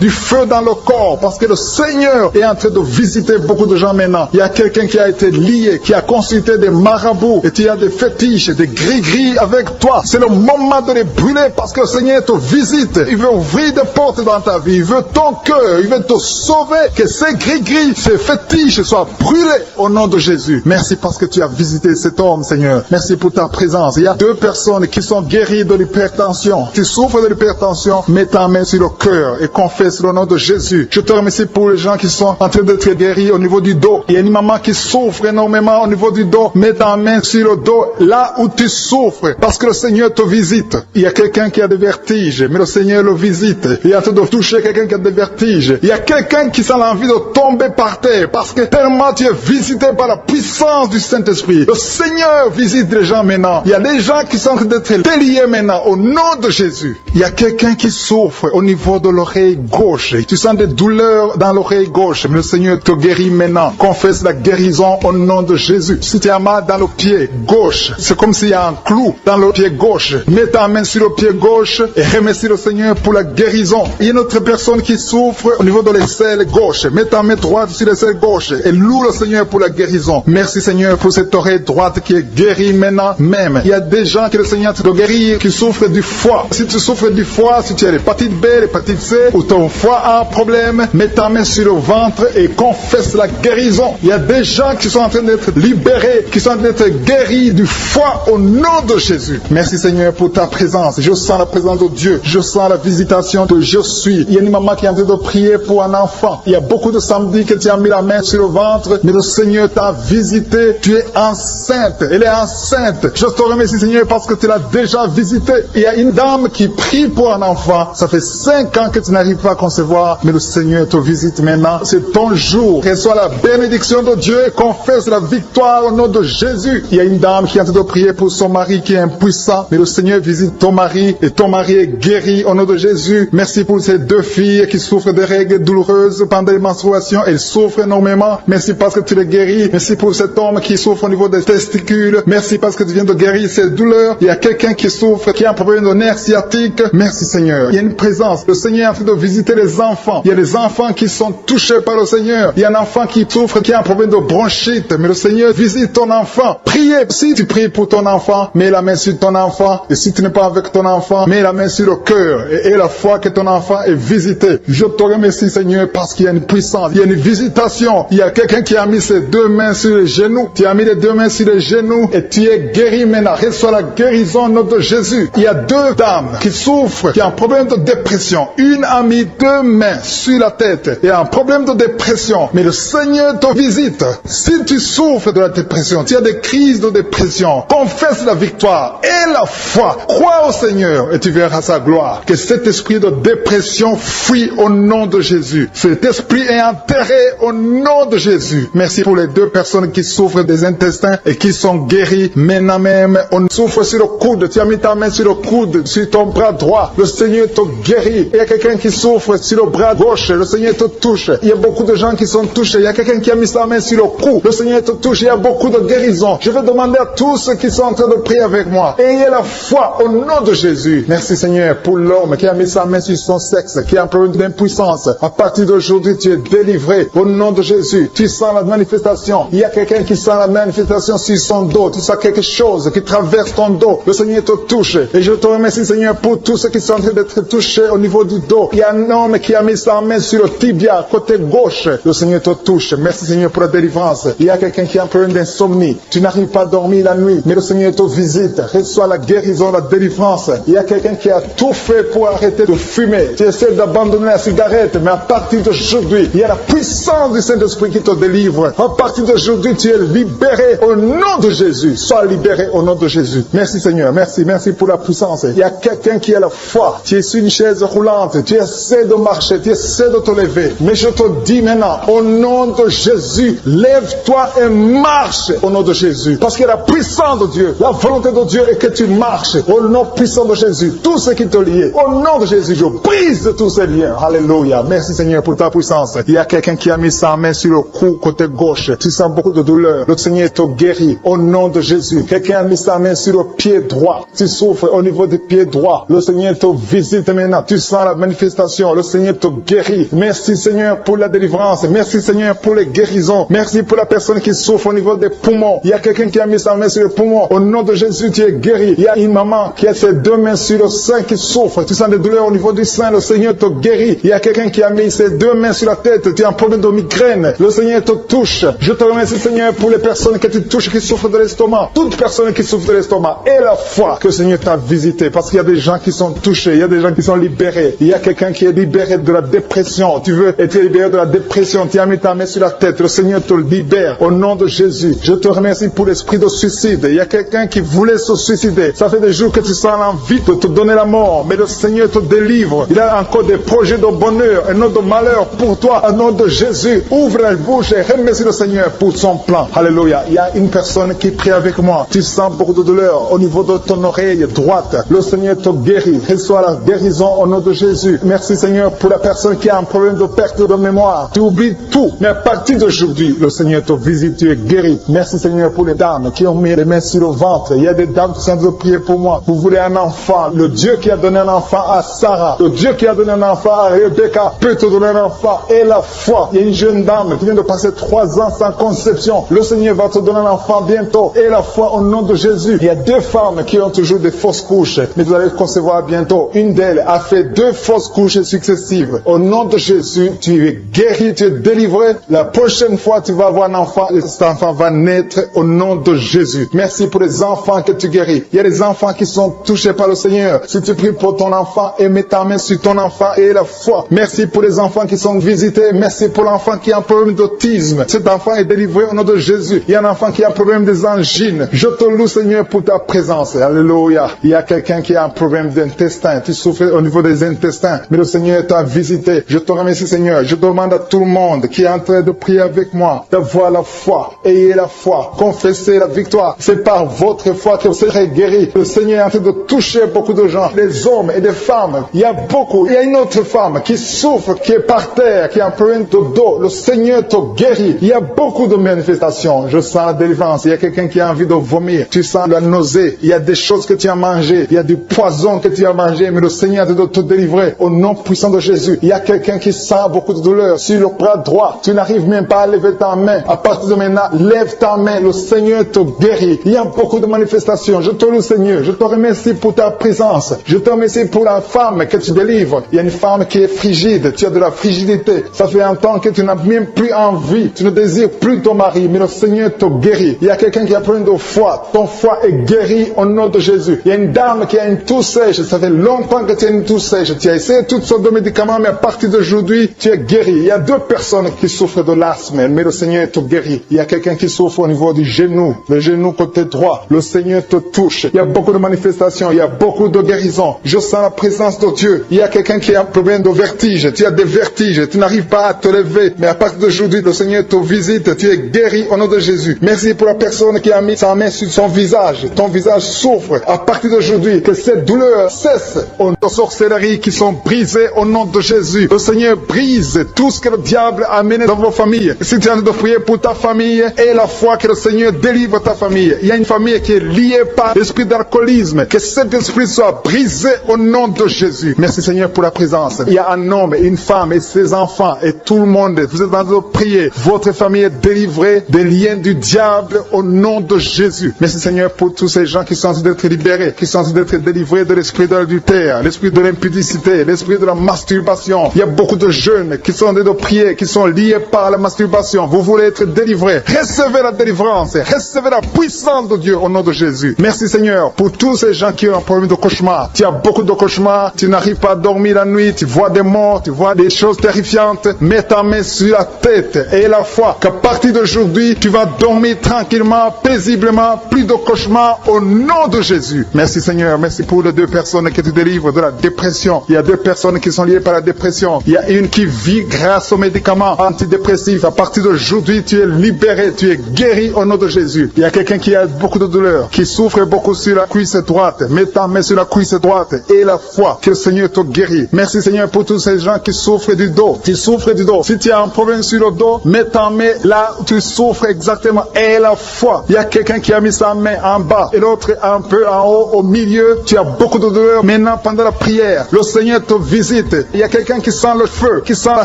dans le corps parce que le Seigneur est en train de visiter beaucoup de gens maintenant. Il y a quelqu'un qui a été lié, qui a consulté des marabouts et tu as des fétiches, des gris-gris avec toi. C'est le moment de les brûler parce que le Seigneur te visite. Il veut ouvrir des portes dans ta vie. Il veut ton cœur. Il veut te sauver. Que ces gris-gris, ces fétiches soient brûlés au nom de Jésus. Merci parce que tu as visité cet homme, Seigneur. Merci pour ta présence. Il y a 2 personnes qui sont guéries de l'hypertension. Tu souffres de l'hypertension, mets ta main sur le cœur et confesse le nom de Jésus. Je te remercie pour les gens qui sont en train d'être guéris au niveau du dos. Il y a une maman qui souffre énormément au niveau du dos. Mets ta main sur le dos là où tu souffres parce que le Seigneur te visite. Il y a quelqu'un qui a des vertiges, mais le Seigneur le visite. Il est en train de toucher quelqu'un qui a des vertiges. Il y a quelqu'un qui sent l'envie de tomber par terre parce que tellement tu es visité par la puissance du Saint-Esprit. Le Seigneur visite les gens maintenant. Il y a des gens qui sont en train d'être déliés maintenant au nom de Jésus. Il y a quelqu'un qui souffre au niveau de l'oreille gauche. Tu sens des douleurs dans l'oreille gauche, mais le Seigneur te guérit maintenant. Confesse la guérison au nom de Jésus. Si tu as mal dans le pied gauche, c'est comme s'il y a un clou dans le pied gauche. Mets ta main sur le pied gauche et remercie le Seigneur pour la guérison. Il y a une autre personne qui souffre au niveau de l'aisselle gauche. Mets ta main droite sur l'aisselle gauche et loue le Seigneur pour la guérison. Merci Seigneur pour cette oreille droite qui est guérie maintenant même. Il y a des gens que le Seigneur te guérit qui souffrent du foie. Si tu souffres du foie, si tu as l'hépatite B, l'hépatite C ou ton foie a un problème, mets ta main sur le ventre et confesse la guérison. Il y a des gens qui sont en train d'être libérés, qui sont en train d'être guéris du foie au nom de Jésus. Merci Seigneur pour ta présence. Je sens la présence de Dieu. Je sens la visitation de je suis. Il y a une maman qui est en train de prier pour un enfant. Il y a beaucoup de samedis que tu as mis la main sur le ventre, mais le Seigneur t'a visité. Tu es enceinte. Elle est enceinte. Je te remercie Seigneur parce que tu l'as déjà visité. Il y a une dame qui prie pour un enfant. Ça fait 5 ans que tu n'arrives pas à concevoir, mais le Seigneur te visite maintenant. C'est ton jour. Reçois la bénédiction de Dieu et confesse la victoire au nom de Jésus. Il y a une dame qui est en train de prier pour son mari qui est impuissant, mais le Seigneur visite ton mari et ton mari est guéri au nom de Jésus. Merci pour ces 2 filles qui souffrent de règles douloureuses pendant les menstruations. Elles souffrent énormément. Merci parce que tu les guéris. Merci pour cet homme qui souffre au niveau des testicules. Merci parce que tu viens de guérir ces douleurs. Il y a quelqu'un qui souffre, qui a un problème de nerf sciatique. Merci Seigneur. Il y a une présence. Le Seigneur est en train de visiter les enfants. Il y a des enfants qui sont touchés par le Seigneur. Il y a un enfant qui souffre, qui a un problème de bronchite. Mais le Seigneur visite ton enfant. Priez. Si tu pries pour ton enfant, mets la main sur ton enfant. Et si tu n'es pas avec ton enfant, mets la main sur le cœur. Et la foi que ton enfant est visité. Je te remercie Seigneur parce qu'il y a une puissance. Il y a une visitation. Il y a quelqu'un qui a mis ses 2 mains sur les genoux. Tu as mis les 2 mains sur les genoux et tu es guéri maintenant. Reçois la guérison au nom de Jésus. Il y a 2 dames qui souffrent, qui ont un problème de dépression. Une a mis 2 mains sur la tête et a un problème de dépression. Mais le Seigneur te visite. Si tu souffres de la dépression, tu as des crises de dépression, confesse la victoire et la foi. Crois au Seigneur et tu verras sa gloire. Que cet esprit de dépression fuit au nom de Jésus. Cet esprit est enterré au nom de Jésus. Merci pour les 2 personnes qui souffrent des intestins et qui sont guéries maintenant même. On souffre sur le coude. Tu as mis ta main sur le coude, sur ton bras droit. Le Seigneur te guérit. Il y a quelqu'un qui souffre sur le bras gauche. Le Seigneur te touche. Il y a beaucoup de gens qui sont touchés. Il y a quelqu'un qui a mis sa main sur le cou. Le Seigneur te touche. Il y a beaucoup de guérisons. Je vais demander à tous ceux qui sont en train de prier avec moi. Ayez la foi au nom de Jésus. Merci Seigneur pour l'homme qui a mis sa main sur son sexe, qui a un problème d'impuissance. À partir d'aujourd'hui, tu es délivré au nom de Jésus. Tu sens la manifestation. Il y a quelqu'un qui sent la manifestation sur son dos. Tu sens quelque chose qui traverse ton dos. Le Seigneur te touche. Et je te remercie Seigneur pour tous ceux qui sont en train d'être touchés au niveau du dos. Il y a un homme qui a mis sa main sur le tibia, côté gauche. Le Seigneur te touche. Merci Seigneur pour la délivrance. Il y a quelqu'un qui a un problème d'insomnie. Tu n'arrives pas à dormir la nuit, mais le Seigneur te visite. Reçois la guérison guérison, la délivrance. Il y a quelqu'un qui a tout fait pour arrêter de fumer. Tu essaies d'abandonner la cigarette, mais à partir d'aujourd'hui, il y a la puissance du Saint-Esprit qui te délivre. À partir d'aujourd'hui, tu es libéré au nom de Jésus. Sois libéré au nom de Jésus. Merci Seigneur, merci pour la puissance. Il y a quelqu'un qui a la foi. Tu es sur une chaise roulante, tu essaies de marcher, tu essaies de te lever. Mais je te dis maintenant, au nom de Jésus, lève-toi et marche au nom de Jésus. Parce que la puissance de Dieu, la volonté de Dieu est que tu marches au nom puissant de Jésus. Tout ce qui te lie, au nom de Jésus, je brise tous ces liens. Alléluia. Merci Seigneur pour ta puissance. Il y a quelqu'un qui a mis sa main sur le cou côté gauche. Tu sens beaucoup de douleur. Le Seigneur te guérit au nom de Jésus. Quelqu'un a mis sa main sur le pied droit. Tu souffres au niveau du pied droit. Le Seigneur te visite maintenant. Tu sens la manifestation. Le Seigneur te guérit. Merci Seigneur pour la délivrance. Merci Seigneur pour les guérisons. Merci pour la personne qui souffre au niveau des poumons. Il y a quelqu'un qui a mis sa main sur le poumon. Au nom de Jésus, tu es guéri. Il y a une maman qui a ses deux mains sur le sein qui souffre. Tu sens des douleurs au niveau du sein. Le Seigneur te guérit. Il y a quelqu'un qui a mis ses deux mains sur la tête. Tu as un problème de migraine. Le Seigneur te touche. Je te remercie Seigneur pour les personnes que tu touches qui souffrent de l'estomac. Toute personne qui souffre de l'estomac. Et la foi que le Seigneur t'a visité. Parce qu'il y a des gens qui sont touchés. Il y a des gens qui sont libérés. Il y a quelqu'un qui est libéré de la dépression. Tu veux être libéré de la dépression. Tu as mis ta main sur la tête. Le Seigneur te libère. Au nom de Jésus. Je te remercie pour l'esprit de suicide. Il y a quelqu'un qui voulait se suicider. Ça fait des jours que tu sens l'envie de te donner la mort. Mais le Seigneur te délivre. Il a encore des projets de bonheur et non de malheur pour toi. Au nom de Jésus. Ouvre la bouche et remercie le Seigneur pour son plan. Alléluia. Il y a une personne qui prie avec moi. Tu sens beaucoup de douleur au niveau de ton oreille droite. Le Seigneur te guérit. Reçois la guérison au nom de Jésus. Merci Seigneur pour la personne qui a un problème de perte de mémoire. Tu oublies tout. Mais à partir d'aujourd'hui, le Seigneur te visite. Tu es guéri. Merci Seigneur pour les dames qui ont mis les mains sur le ventre. Il y a des dames qui sont en train de prier pour moi. Vous voulez un enfant. Le Dieu qui a donné un enfant à Sarah. Le Dieu qui a donné un enfant à Rebecca peut te donner un enfant. Et la foi. Il y a une jeune dame qui vient de passer 3 ans sans conception. Le Seigneur va te donner un enfant bientôt. Et la foi au nom de Jésus. Il y a 2 femmes qui ont toujours des fausses couches. Mais vous allez concevoir bientôt. Une d'elles a fait 2 fausses couches successives. Au nom de Jésus, tu es guéri, tu es délivré. La prochaine fois, tu vas avoir un enfant. Et cet enfant va naître au nom de Jésus. Merci pour les enfants que tu guéris. Il y a des enfants qui sont touchés par le Seigneur. Si tu pries pour ton enfant et mets ta main sur ton enfant et la foi. Merci pour les enfants qui sont visités. Merci pour l'enfant qui a un problème d'autisme. Cet enfant est délivré au nom de Jésus. Il y a un enfant qui a un problème des angines. Je te loue Seigneur pour ta présence. Alléluia. Il y a quelqu'un qui a un problème d'intestin. Tu souffres au niveau des intestins. Mais le Seigneur t'a visité. Je te remercie Seigneur. Je demande à tout le monde qui est en train de prier avec moi d'avoir la foi. Ayez la foi. Confessez la victoire. C'est par votre foi que vous serez guéris. Le Seigneur est en train de toucher beaucoup de gens. Des hommes et des femmes. Il y a beaucoup. Il y a une autre femme qui souffre, qui est par terre, qui a un problème de dos. Le Seigneur te guérit. Il y a beaucoup de manifestations. Je sens la délivrance. Il y a quelqu'un qui a envie de vomir. Tu sens la nausée. Il y a des choses que tu as mangées. Il y a du poison que tu as mangé. Mais le Seigneur est en train de te délivrer. Au nom puissant de Jésus. Il y a quelqu'un qui sent beaucoup de douleur sur le bras droit. Tu n'arrives même pas à lever ta main. À partir de maintenant, lève ta main. Le Seigneur te guérit. Il y a beaucoup de manifestations. Je te loue Seigneur. Je te remercie pour ta présence. Je te remercie pour la femme que tu délivres. Il y a une femme qui est frigide. Tu as de la frigidité. Ça fait un temps que tu n'as même plus envie. Tu ne désires plus ton mari. Mais le Seigneur te guérit. Il y a quelqu'un qui a plein de foi. Ton foie est guéri au nom de Jésus. Il y a une dame qui a une toux sèche. Ça fait longtemps que tu as une toux sèche. Tu as essayé toutes sortes de médicaments, mais à partir d'aujourd'hui, tu es guéri. Il y a 2 personnes qui souffrent de l'asthme, mais le Seigneur te guérit. Il y a quelqu'un qui souffre au niveau du genou, le genou côté droit. Le Seigneur te touche. Il y a beaucoup de manifestations. Il y a beaucoup de guérisons. Je sens la présence de Dieu. Il y a quelqu'un qui a un problème de vertige. Tu as des vertiges. Tu n'arrives pas à te lever. Mais à partir d'aujourd'hui, le Seigneur te visite. Tu es guéri au nom de Jésus. Merci pour la personne qui a mis sa main sur son visage. Ton visage souffre. À partir d'aujourd'hui, que cette douleur cesse. Aux sorcelleries qui sont brisées au nom de Jésus. Le Seigneur brise tout ce que le diable a amené dans vos familles. Si tu es en train de prier pour ta famille, et la foi que le Seigneur délivre ta famille. Il y a une famille qui est liée par l'esprit d'alcoolisme. Que cet esprit soit brisé au nom de Jésus. Merci Seigneur pour la présence. Il y a un homme, une femme et ses enfants et tout le monde. Vous êtes en train de prier. Votre famille est délivrée des liens du diable au nom de Jésus. Merci Seigneur pour tous ces gens qui sont en train d'être libérés, qui sont en train d'être délivrés de l'esprit de l'adultère, l'esprit de l'impudicité, l'esprit de la masturbation. Il y a beaucoup de jeunes qui sont en train de prier, qui sont liés par la masturbation. Vous voulez être délivrés. Recevez la délivrance. Recevez la puissance de Dieu au nom de Jésus. Merci Seigneur pour pour tous ces gens qui ont un problème de cauchemar. Tu as beaucoup de cauchemars, tu n'arrives pas à dormir la nuit, tu vois des morts, tu vois des choses terrifiantes. Mets ta main sur la tête et la foi qu'à partir d'aujourd'hui, tu vas dormir tranquillement, paisiblement, plus de cauchemars au nom de Jésus. Merci Seigneur, merci pour les 2 personnes que tu délivres de la dépression. Il y a 2 personnes qui sont liées par la dépression. Il y a une qui vit grâce aux médicaments antidépressifs. À partir d'aujourd'hui, tu es libéré, tu es guéri au nom de Jésus. Il y a quelqu'un qui a beaucoup de douleur, qui souffre beaucoup sur la cuisse droite. Mets ta main sur la cuisse droite et la foi que le Seigneur te guérit. Merci Seigneur pour tous ces gens qui souffrent du dos. Tu souffres du dos. Si tu as un problème sur le dos, mets ta main là où tu souffres exactement et la foi. Il y a quelqu'un qui a mis sa main en bas et l'autre un peu en haut, au milieu. Tu as beaucoup de douleur. Maintenant, pendant la prière, le Seigneur te visite. Il y a quelqu'un qui sent le feu, qui sent la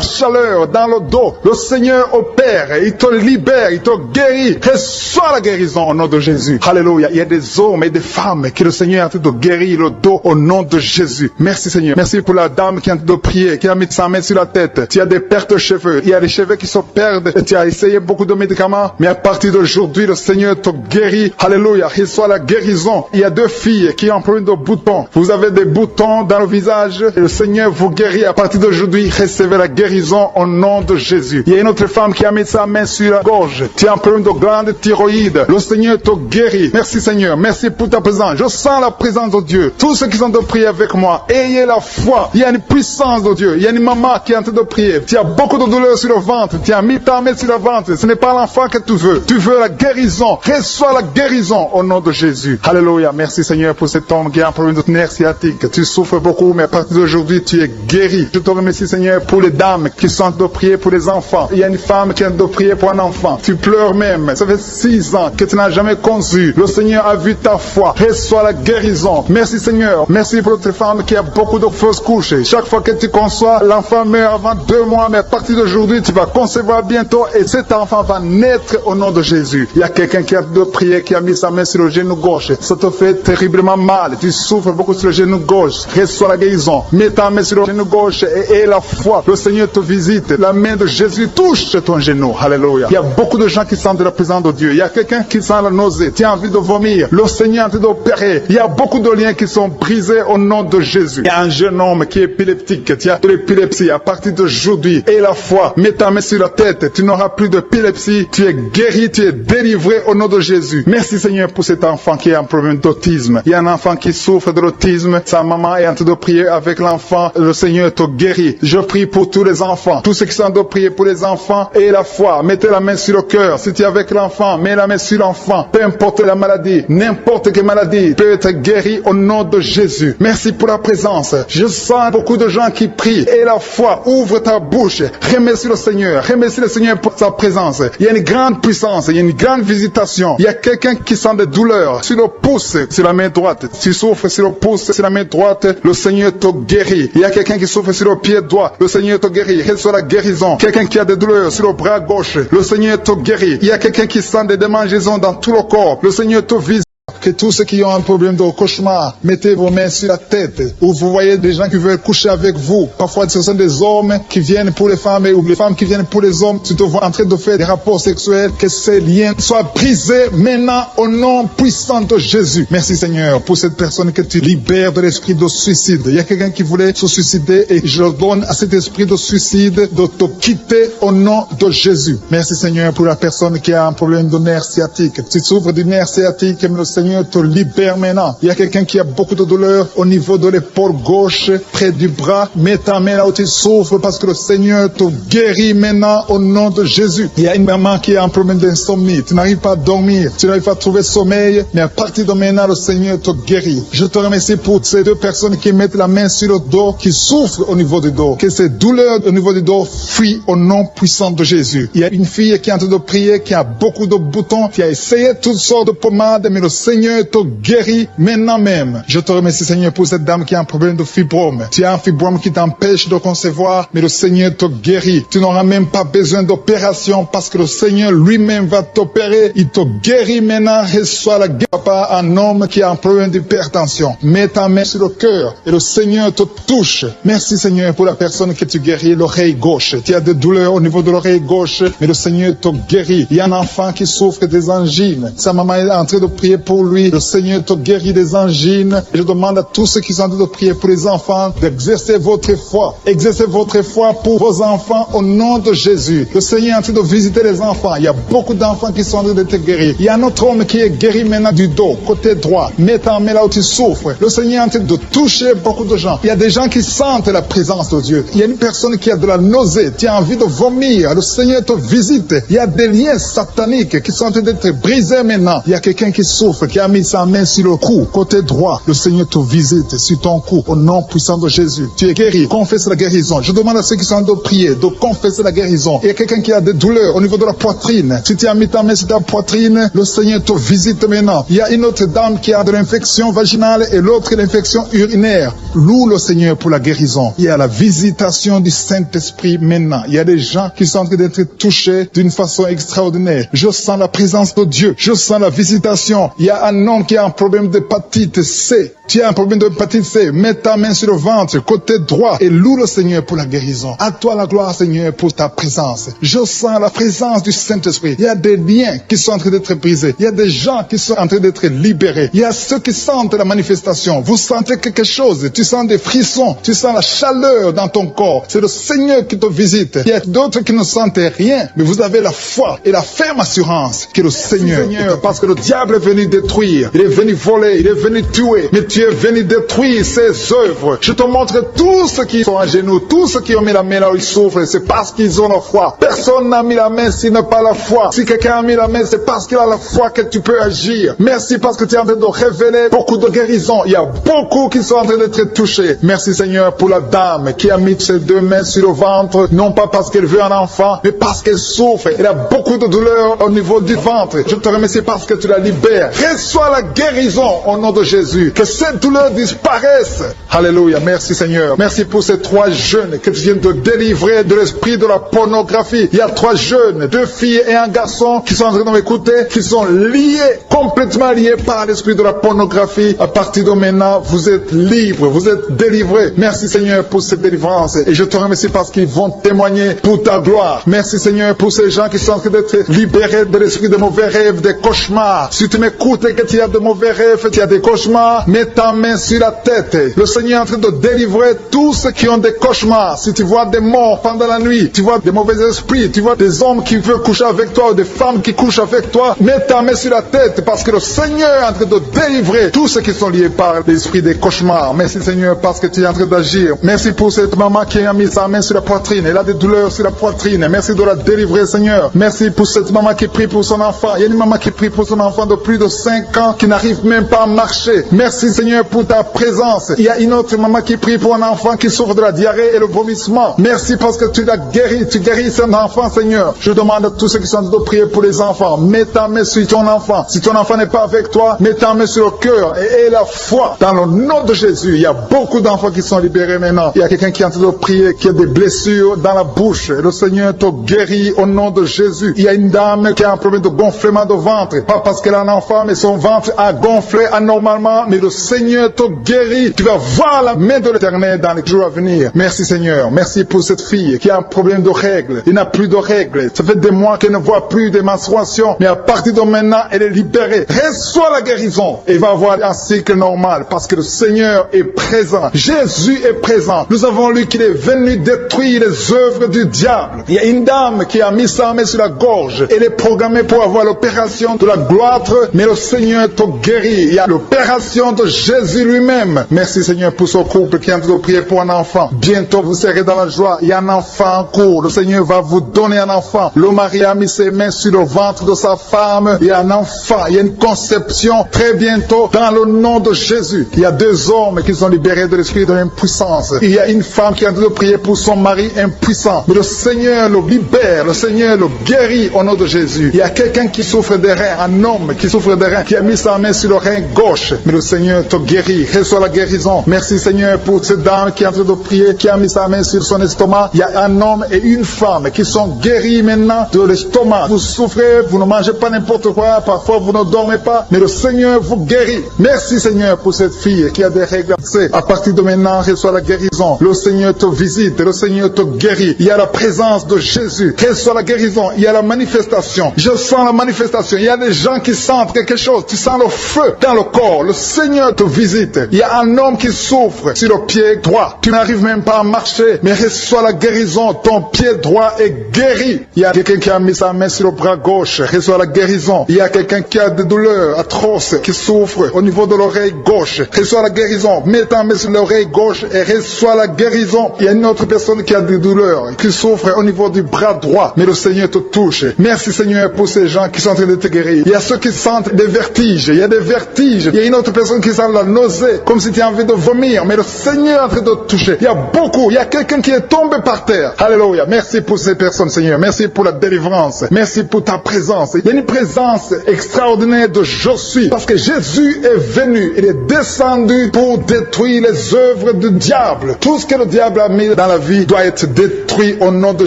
chaleur dans le dos. Le Seigneur opère, il te libère, il te guérit. Reçois la guérison au nom de Jésus. Alléluia. Il y a des hommes et des femmes que le Seigneur est en train de guérir le dos au nom de Jésus. Merci Seigneur. Merci pour la dame qui est en train de prier, qui a mis sa main sur la tête. Tu as des pertes de cheveux. Il y a des cheveux qui se perdent. Et tu as essayé beaucoup de médicaments. Mais à partir d'aujourd'hui, le Seigneur te guérit. Alléluia. Reçois la guérison. Il y a 2 filles qui ont un problème de boutons. Vous avez des boutons dans le visage. Et le Seigneur vous guérit. À partir d'aujourd'hui, recevez la guérison au nom de Jésus. Il y a une autre femme qui a mis sa main sur la gorge. Tu as un problème de glande thyroïde. Le Seigneur te guérit. Merci Seigneur. Merci pour ta présence. Je sens la présence de Dieu. Tous ceux qui sont de prier avec moi, ayez la foi. Il y a une puissance de Dieu. Il y a une maman qui est en train de prier. Tu as beaucoup de douleur sur le ventre. Tu as mis ta main sur le ventre. Ce n'est pas l'enfant que tu veux. Tu veux la guérison. Reçois la guérison au nom de Jésus. Alléluia. Merci Seigneur pour cet homme qui a un problème de nerf sciatique. Tu souffres beaucoup, mais à partir d'aujourd'hui, tu es guéri. Je te remercie Seigneur pour les dames qui sont de prier pour les enfants. Il y a une femme qui est de prier pour un enfant. Tu pleures même. Ça fait 6 ans que tu n'as jamais conçu. Le Seigneur a vu ta foi. Reçois la guérison. Merci Seigneur. Merci pour notre femme qui a beaucoup de fausses couches. Chaque fois que tu conçois, l'enfant meurt avant 2 mois, mais à partir d'aujourd'hui, tu vas concevoir bientôt et cet enfant va naître au nom de Jésus. Il y a quelqu'un qui a de prier, qui a mis sa main sur le genou gauche. Ça te fait terriblement mal. Tu souffres beaucoup sur le genou gauche. Reçois la guérison. Mets ta main sur le genou gauche et la foi. Le Seigneur te visite. La main de Jésus touche ton genou. Alléluia. Il y a beaucoup de gens qui sentent la présence de Dieu. Il y a quelqu'un qui sent la nausée. Tu as envie de vomir. Le Seigneur est en train d'opérer. Il y a beaucoup de liens qui sont brisés au nom de Jésus. Il y a un jeune homme qui est épileptique. Tu as de l'épilepsie. À partir d'aujourd'hui, et la foi, mets ta main sur la tête. Tu n'auras plus d'épilepsie. Tu es guéri. Tu es délivré au nom de Jésus. Merci Seigneur pour cet enfant qui a un problème d'autisme. Il y a un enfant qui souffre de l'autisme. Sa maman est en train de prier avec l'enfant. Le Seigneur te guérit. Je prie pour tous les enfants. Tous ceux qui sont en train de prier pour les enfants et la foi. Mettez la main sur le cœur. Si tu es avec l'enfant, mets la main sur l'enfant. Peu importe la maladie, n'importe quelle maladie peut être guérie au nom de Jésus. Merci pour la présence. Je sens beaucoup de gens qui prient. Et la foi, ouvre ta bouche. Remercie le Seigneur. Remercie le Seigneur pour sa présence. Il y a une grande puissance. Il y a une grande visitation. Il y a quelqu'un qui sent des douleurs sur le pouce, sur la main droite. Tu souffres sur le pouce, sur la main droite. Le Seigneur te guérit. Il y a quelqu'un qui souffre sur le pied droit. Le Seigneur te guérit. Reçois la guérison. Quelqu'un qui a des douleurs sur le bras gauche. Le Seigneur te guérit. Il y a quelqu'un qui sent des démangeaisons dans tout le corps. Le Seigneur te visite. Que tous ceux qui ont un problème de cauchemar, mettez vos mains sur la tête. Ou vous voyez des gens qui veulent coucher avec vous. Parfois, ce sont des hommes qui viennent pour les femmes ou les femmes qui viennent pour les hommes. Tu te vois en train de faire des rapports sexuels. Que ces liens soient brisés maintenant au nom puissant de Jésus. Merci Seigneur pour cette personne que tu libères de l'esprit de suicide. Il y a quelqu'un qui voulait se suicider et je donne à cet esprit de suicide de te quitter au nom de Jésus. Merci Seigneur pour la personne qui a un problème de nerf sciatique. Tu souffres du nerf sciatique, mais le Seigneur te libère maintenant. Il y a quelqu'un qui a beaucoup de douleur au niveau de l'épaule gauche, près du bras. Mets ta main là où tu souffres parce que le Seigneur te guérit maintenant au nom de Jésus. Il y a une maman qui a un problème d'insomnie. Tu n'arrives pas à dormir. Tu n'arrives pas à trouver sommeil. Mais à partir de maintenant, le Seigneur te guérit. Je te remercie pour ces 2 personnes qui mettent la main sur le dos, qui souffrent au niveau du dos. Que ces douleurs au niveau du dos fuient au nom puissant de Jésus. Il y a une fille qui est en train de prier, qui a beaucoup de boutons, qui a essayé toutes sortes de pommades, mais le Seigneur te guérit maintenant même. Je te remercie Seigneur pour cette dame qui a un problème de fibrome. Tu as un fibrome qui t'empêche de concevoir, mais le Seigneur te guérit. Tu n'auras même pas besoin d'opération parce que le Seigneur lui-même va t'opérer. Il te guérit maintenant. Reçois la guérison par un homme qui a un problème d'hypertension. Mets ta main sur le cœur et le Seigneur te touche. Merci Seigneur pour la personne que tu guéris, l'oreille gauche. Tu as des douleurs au niveau de l'oreille gauche, mais le Seigneur te guérit. Il y a un enfant qui souffre des angines. Sa maman est en train de prier pour lui. lui. Le Seigneur te guérit des angines. Et je demande à tous ceux qui sont en train de prier pour les enfants d'exercer votre foi. Exercez votre foi pour vos enfants au nom de Jésus. Le Seigneur est en train de visiter les enfants. Il y a beaucoup d'enfants qui sont en train d'être guéris. Il y a un autre homme qui est guéri maintenant du dos, côté droit. Mets ta main là où tu souffres. Le Seigneur est en train de toucher beaucoup de gens. Il y a des gens qui sentent la présence de Dieu. Il y a une personne qui a de la nausée, qui a envie de vomir. Le Seigneur te visite. Il y a des liens sataniques qui sont en train d'être brisés maintenant. Il y a quelqu'un qui souffre, qui a mis sa main sur le cou, côté droit. Le Seigneur te visite sur ton cou, au nom puissant de Jésus. Tu es guéri. Confesse la guérison. Je demande à ceux qui sont en train de prier de confesser la guérison. Il y a quelqu'un qui a des douleurs au niveau de la poitrine. Si tu as mis ta main sur ta poitrine, le Seigneur te visite maintenant. Il y a une autre dame qui a de l'infection vaginale et l'autre l'infection urinaire. Loue le Seigneur pour la guérison. Il y a la visitation du Saint-Esprit maintenant. Il y a des gens qui sont en train d'être touchés d'une façon extraordinaire. Je sens la présence de Dieu. Je sens la visitation. Il y a un homme qui a un problème d'hépatite C. Tu as un problème d'hépatite C. Mets ta main sur le ventre, côté droit, et loue le Seigneur pour la guérison. À toi la gloire, Seigneur, pour ta présence. Je sens la présence du Saint-Esprit. Il y a des liens qui sont en train d'être brisés. Il y a des gens qui sont en train d'être libérés. Il y a ceux qui sentent la manifestation. Vous sentez quelque chose. Tu sens des frissons. Tu sens la chaleur dans ton corps. C'est le Seigneur qui te visite. Il y a d'autres qui ne sentent rien, mais vous avez la foi et la ferme assurance que le Seigneur, parce que le diable est venu détruire. Il est venu voler. Il est venu tuer. Mais tu es venu détruire ses œuvres. Je te montre tous ceux qui sont à genoux, tous ceux qui ont mis la main là où ils souffrent, c'est parce qu'ils ont la foi. Personne n'a mis la main s'il n'a pas la foi. Si quelqu'un a mis la main, c'est parce qu'il a la foi que tu peux agir. Merci parce que tu es en train de révéler beaucoup de guérisons. Il y a beaucoup qui sont en train d'être touchés. Merci Seigneur pour la dame qui a mis ses deux mains sur le ventre, non pas parce qu'elle veut un enfant, mais parce qu'elle souffre. Elle a beaucoup de douleur au niveau du ventre. Je te remercie parce que tu la libères. Reçois la guérison au nom de Jésus. Que cette douleur disparaisse. Alléluia. Merci Seigneur. Merci pour ces 3 jeunes que tu viens de délivrer de l'esprit de la pornographie. Il y a 3 jeunes, 2 filles et un garçon qui sont en train de m'écouter, qui sont liés, complètement liés par l'esprit de la pornographie. À partir de maintenant, vous êtes libres, vous êtes délivrés. Merci Seigneur pour cette délivrance. Et je te remercie parce qu'ils vont témoigner pour ta gloire. Merci Seigneur pour ces gens qui sont en train d'être libérés de l'esprit de mauvais rêves, des cauchemars. Si tu m'écoutes et que tu as de mauvais rêves, tu as des cauchemars, mets ta main sur la tête. Le Seigneur est en train de délivrer tous ceux qui ont des cauchemars. Si tu vois des morts pendant la nuit, tu vois des mauvais esprits, tu vois des hommes qui veulent coucher avec toi ou des femmes qui couchent avec toi, mets ta main sur la tête parce que le Seigneur est en train de délivrer tous ceux qui sont liés par l'esprit des cauchemars. Merci Seigneur parce que tu es en train d'agir. Merci pour cette maman qui a mis sa main sur la poitrine. Elle a des douleurs sur la poitrine. Merci de la délivrer Seigneur. Merci pour cette maman qui prie pour son enfant. Il y a une maman qui prie pour son enfant de plus de 5 ans qui n'arrive même pas à marcher. Merci Seigneur pour ta présence. Il y a une autre maman qui prie pour un enfant qui souffre de la diarrhée et le vomissement. Merci parce que tu l'as guéri. Tu guéris cet enfant Seigneur. Je demande à tous ceux qui sont en train de prier pour les enfants. Mets ta main sur ton enfant. Si ton enfant n'est pas avec toi, mets ta main sur le cœur et la foi. Dans le nom de Jésus, il y a beaucoup d'enfants qui sont libérés maintenant. Il y a quelqu'un qui est en train de prier, qui a des blessures dans la bouche. Le Seigneur te guérit au nom de Jésus. Il y a une dame qui a un problème de gonflement de ventre. Pas parce qu'elle a un enfant, mais son ventre a gonflé anormalement. Mais le Seigneur te guérit. Tu vas voir la main de l'Éternel dans les jours à venir. Merci Seigneur. Merci pour cette fille qui a un problème de règles. Il n'a plus de règles. Ça fait des mois qu'elle ne voit plus de menstruation. Mais à partir de maintenant, elle est libérée. Reçois la guérison. Et va avoir un cycle normal parce que le Seigneur est présent. Jésus est présent. Nous avons lu qu'il est venu détruire les œuvres du diable. Il y a une dame qui a mis sa main sur la gorge. Elle est programmée pour avoir l'opération de la gloire, mais le Seigneur te guérit. Il y a l'opération de Jésus lui-même. Merci Seigneur pour ce couple qui est en train de prier pour un enfant. Bientôt vous serez dans la joie. Il y a un enfant en cours. Le Seigneur va vous donner un enfant. Le mari a mis ses mains sur le ventre de sa femme. Il y a un enfant. Il y a une conception très bientôt dans le nom de Jésus. Il y a 2 hommes qui sont libérés de l'esprit de l'impuissance. Il y a une femme qui est en train de prier pour son mari impuissant. Mais le Seigneur le libère. Le Seigneur le guérit au nom de Jésus. Il y a quelqu'un qui souffre des reins. Un homme qui souffre des reins. Qui a mis sa main sur le rein gauche. Mais le Seigneur te guérit. Reçois la guérison. Merci Seigneur pour cette dame qui est en train de prier. Qui a mis sa main sur son estomac. Il y a un homme et une femme qui sont guéris maintenant de l'estomac. Vous souffrez. Vous ne mangez pas n'importe quoi. Parfois vous ne dormez pas. Mais le Seigneur vous guérit. Merci Seigneur pour cette fille qui a des règles. À partir de maintenant, reçois la guérison. Le Seigneur te visite. Le Seigneur te guérit. Il y a la présence de Jésus. Reçois la guérison. Il y a la manifestation. Je sens la manifestation. Il y a des gens qui sentent quelque chose. chose, tu sens le feu dans le corps. Le Seigneur te visite. Il y a un homme qui souffre sur le pied droit. Tu n'arrives même pas à marcher, mais reçois la guérison. Ton pied droit est guéri. Il y a quelqu'un qui a mis sa main sur le bras gauche. Reçois la guérison. Il y a quelqu'un qui a des douleurs atroces, qui souffre au niveau de l'oreille gauche. Reçois la guérison. Mets ta main sur l'oreille gauche et reçois la guérison. Il y a une autre personne qui a des douleurs, qui souffre au niveau du bras droit, mais le Seigneur te touche. Merci Seigneur pour ces gens qui sont en train de te guérir. Il y a ceux qui sentent des vertiges. Il y a des vertiges. Il y a une autre personne qui sent la nausée, comme si tu as envie de vomir, mais le Seigneur est en train de te toucher. Il y a beaucoup. Il y a quelqu'un qui est tombé par terre. Alléluia. Merci pour ces personnes, Seigneur. Merci pour la délivrance. Merci pour ta présence. Il y a une présence extraordinaire de je suis. Parce que Jésus est venu. Il est descendu pour détruire les œuvres du diable. Tout ce que le diable a mis dans la vie doit être détruit au nom de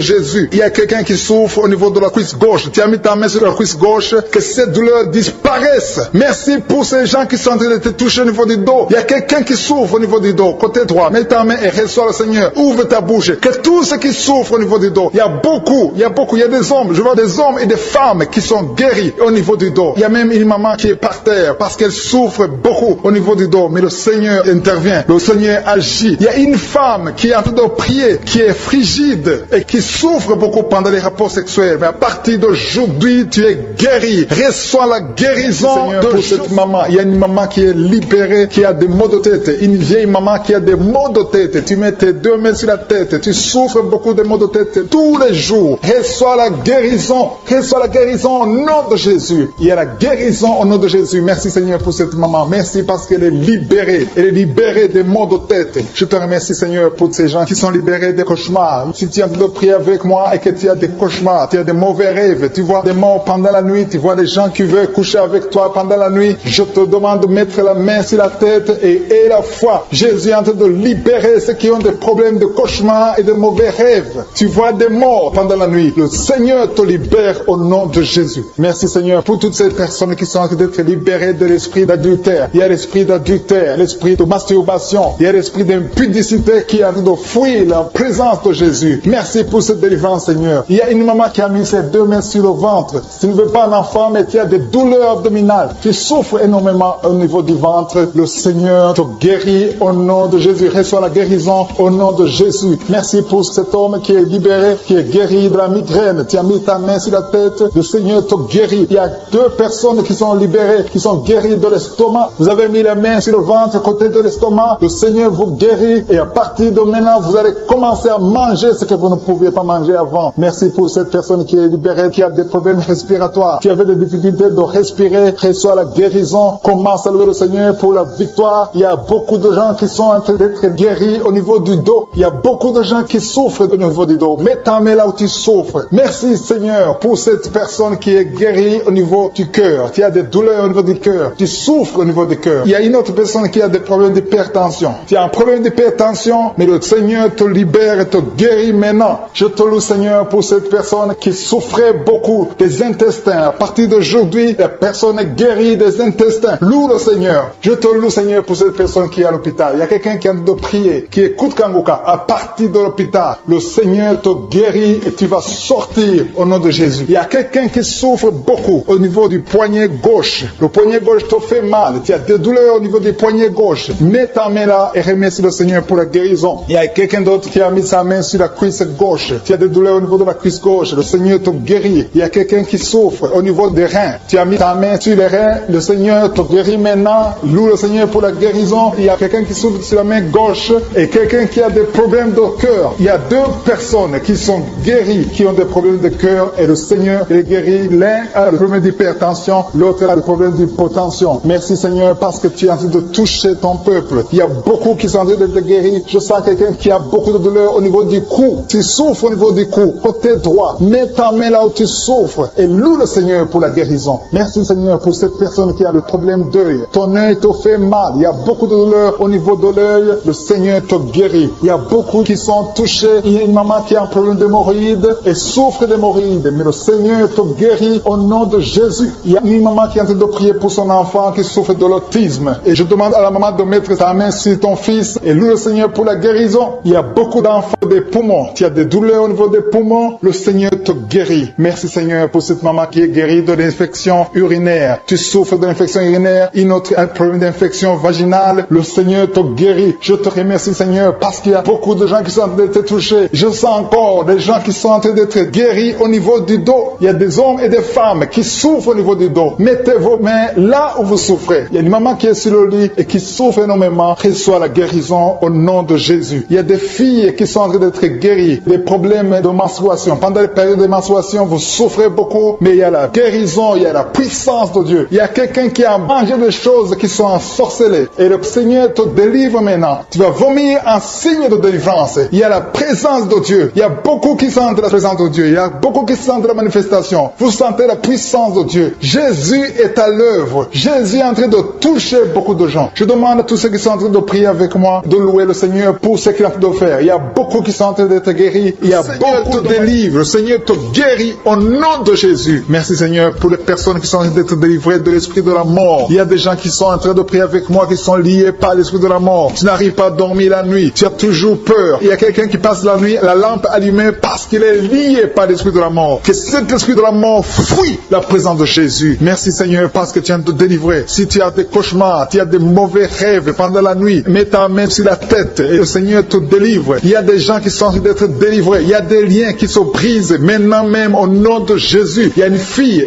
Jésus. Il y a quelqu'un qui souffre au niveau de la cuisse gauche. Tu as mis ta main sur la cuisse gauche. Que cette douleur disparaisse. Merci pour ces gens qui sont en train de te toucher au niveau du dos. Il y a quelqu'un qui souffre au niveau du dos. Côté droit. Mets ta main et reçois le Seigneur. Ouvre ta bouche. Que tous ceux qui souffrent au niveau du dos. Il y a beaucoup. Il y a des hommes. Je vois des hommes et des femmes qui sont guéris au niveau du dos. Il y a même une maman qui est par terre parce qu'elle souffre beaucoup au niveau du dos. Mais le Seigneur intervient. Le Seigneur agit. Il y a une femme qui est en train de prier, qui est frigide et qui souffre beaucoup pendant les rapports sexuels. Mais à partir d'aujourd'hui, tu es guéri. Reçois la guérison de cette maman. Il y a une maman qui est libérée, qui a des maux de tête. Une vieille maman qui a des maux de tête. Tu mets tes deux mains sur la tête. Tu souffres beaucoup de maux de tête tous les jours. Reçois la guérison. Reçois la guérison au nom de Jésus. Il y a la guérison au nom de Jésus. Merci Seigneur pour cette maman. Merci parce qu'elle est libérée. Elle est libérée des maux de tête. Je te remercie Seigneur pour ces gens qui sont libérés des cauchemars. Si tu as de prier avec moi et que tu as des cauchemars, tu as des mauvais rêves, tu vois des morts pendant la nuit, tu vois des gens qui veulent coucher avec toi pendant la nuit, je te demande de mettre la main sur la tête et la foi. Jésus est en train de libérer ceux qui ont des problèmes de cauchemars et de mauvais rêves. Tu vois des morts pendant la nuit. Le Seigneur te libère au nom de Jésus. Merci Seigneur pour toutes ces personnes qui sont en train d'être libérées de l'esprit d'adultère. Il y a l'esprit d'adultère, l'esprit de masturbation, il y a l'esprit d'impudicité qui est en train de fuir la présence de Jésus. Merci pour cette délivrance Seigneur. Il y a une maman qui a mis ses deux mains sur le ventre. Tu ne veux pas un enfant mais tu as des douleurs abdominales. Tu souffres énormément au niveau du ventre. Le Seigneur te guérit au nom de Jésus. Reçois la guérison au nom de Jésus. Merci pour cet homme qui est libéré, qui est guéri de la migraine. Tu as mis ta main sur la tête. Le Seigneur te guérit. Il y a deux personnes qui sont libérées, qui sont guéries de l'estomac. Vous avez mis la main sur le ventre, côté de l'estomac. Le Seigneur vous guérit et à partir de maintenant, vous allez commencer à manger ce que vous ne pouviez pas manger avant. Merci pour cette personne qui est libérée, qui a des problèmes respiratoires, qui avait des difficultés de respirer. Reçois la guérison. Commence à louer le Seigneur pour la victoire. Il y a beaucoup de gens qui sont en train d'être guéris au niveau du dos. Il y a beaucoup de gens qui souffrent au niveau du dos. Mets ta main là où tu souffres. Merci Seigneur pour cette personne qui est guérie au niveau du cœur. Tu as des douleurs au niveau du cœur. Tu souffres au niveau du cœur. Il y a une autre personne qui a des problèmes d'hypertension. Tu as un problème d'hypertension, mais le Seigneur te libère et te guérit maintenant. Je te loue Seigneur pour cette personne qui souffrait beaucoup des intestins. À partir d'aujourd'hui, la personne est guérie des intestins. Loue le Seigneur. Je te loue Seigneur pour cette personne qui est à l'hôpital. Il y a quelqu'un qui a de prier, qui écoute Kanguka. À partir de l'hôpital, le Seigneur te guérit et tu vas sortir au nom de Jésus. Il y a quelqu'un qui souffre beaucoup au niveau du poignet gauche. Le poignet gauche te fait mal. Tu as des douleurs au niveau du poignet gauche. Mets ta main là et remercie le Seigneur pour la guérison. Il y a quelqu'un d'autre qui a mis sa main sur la cuisse gauche. Tu as des douleurs au niveau de la cuisse gauche. Le Seigneur te guérit. Il y a quelqu'un qui souffre au niveau des reins. Tu as mis ta main sur les reins. Le Seigneur te guérit maintenant. Loue le Seigneur pour la guérison. Il y a quelqu'un qui souffre sur la main gauche et quelqu'un qui a des problèmes de cœur. Il y a deux personnes qui sont guéries, qui ont des problèmes de cœur et le Seigneur les guérit. L'un a le problème d'hypertension, l'autre a le problème d'hypotension. Merci Seigneur parce que tu es en train de toucher ton peuple. Il y a beaucoup qui sont en train d'être guéris. Je sens quelqu'un qui a beaucoup de douleur au niveau du cou. Tu souffres au niveau du cou, côté droit. Mets ta main là où tu souffres et loue le Seigneur pour la guérison. Merci Seigneur pour cette personne qui a le problème d'œil. Ton œil te fait mal. Il y a beaucoup de douleur au niveau de l'œil. Le Seigneur te guérit. Il y a beaucoup qui sont touchés. Il y a une maman qui a un problème d'hémorroïdes et souffre d'hémorroïdes. Mais le Seigneur te guérit au nom de Jésus. Il y a une maman qui est en train de prier pour son enfant qui souffre de l'autisme. Et je demande à la maman de mettre sa main sur ton fils et loue le Seigneur pour la guérison. Il y a beaucoup d'enfants des poumons poumons. Tu as des douleurs au niveau des poumons. Le Seigneur te guérit. Merci Seigneur pour cette maman qui est guérie de l'infection urinaire. Tu souffres de l'infection urinaire, un problème d'infection vaginale. Le Seigneur te guérit. Je te remercie Seigneur parce qu'il y a beaucoup de gens qui sont en train d'être touchés. Je sens encore des gens qui sont en train d'être guéris au niveau du dos. Il y a des hommes et des femmes qui souffrent au niveau du dos. Mettez vos mains là où vous souffrez. Il y a une maman qui est sur le lit et qui souffre énormément. Reçois la guérison au nom de Jésus. Il y a des filles qui sont en train d'être guéries. Des problèmes de menstruation. Pendant les périodes de menstruation, vous souffrez beaucoup, mais il y a la guérison, il y a la puissance de Dieu. Il y a quelqu'un qui a mangé des choses qui sont ensorcelées. Et le Seigneur te délivre maintenant. Tu vas vomir en signe de délivrance. Il y a la présence de Dieu. Il y a beaucoup qui sentent la présence de Dieu. Il y a beaucoup qui sentent la manifestation. Vous sentez la puissance de Dieu. Jésus est à l'œuvre. Jésus est en train de toucher beaucoup de gens. Je demande à tous ceux qui sont en train de prier avec moi de louer le Seigneur pour ce qu'il a fait de faire. Il y a beaucoup qui sont en train d'être guéris. Il y a beaucoup de délivres. Le Seigneur te guérit au nom de Jésus. Merci Seigneur pour les personnes qui sont en train d'être délivrées de l'esprit de la mort. Il y a des gens qui sont en train de prier avec moi qui sont liés par l'esprit de la mort. Tu n'arrives pas à dormir la nuit. Tu as toujours peur. Il y a quelqu'un qui passe la nuit, la lampe allumée parce qu'il est lié par l'esprit de la mort. Que cet esprit de la mort fuit la présence de Jésus. Merci Seigneur parce que tu viens de te délivrer. Si tu as des cauchemars, tu as des mauvais rêves pendant la nuit, mets ta main sur la tête et le Seigneur te délivre. Il y a des gens qui sont en train d'être délivrés. Il y a des liens qui se brisent maintenant même au nom de Jésus. Il y a une fille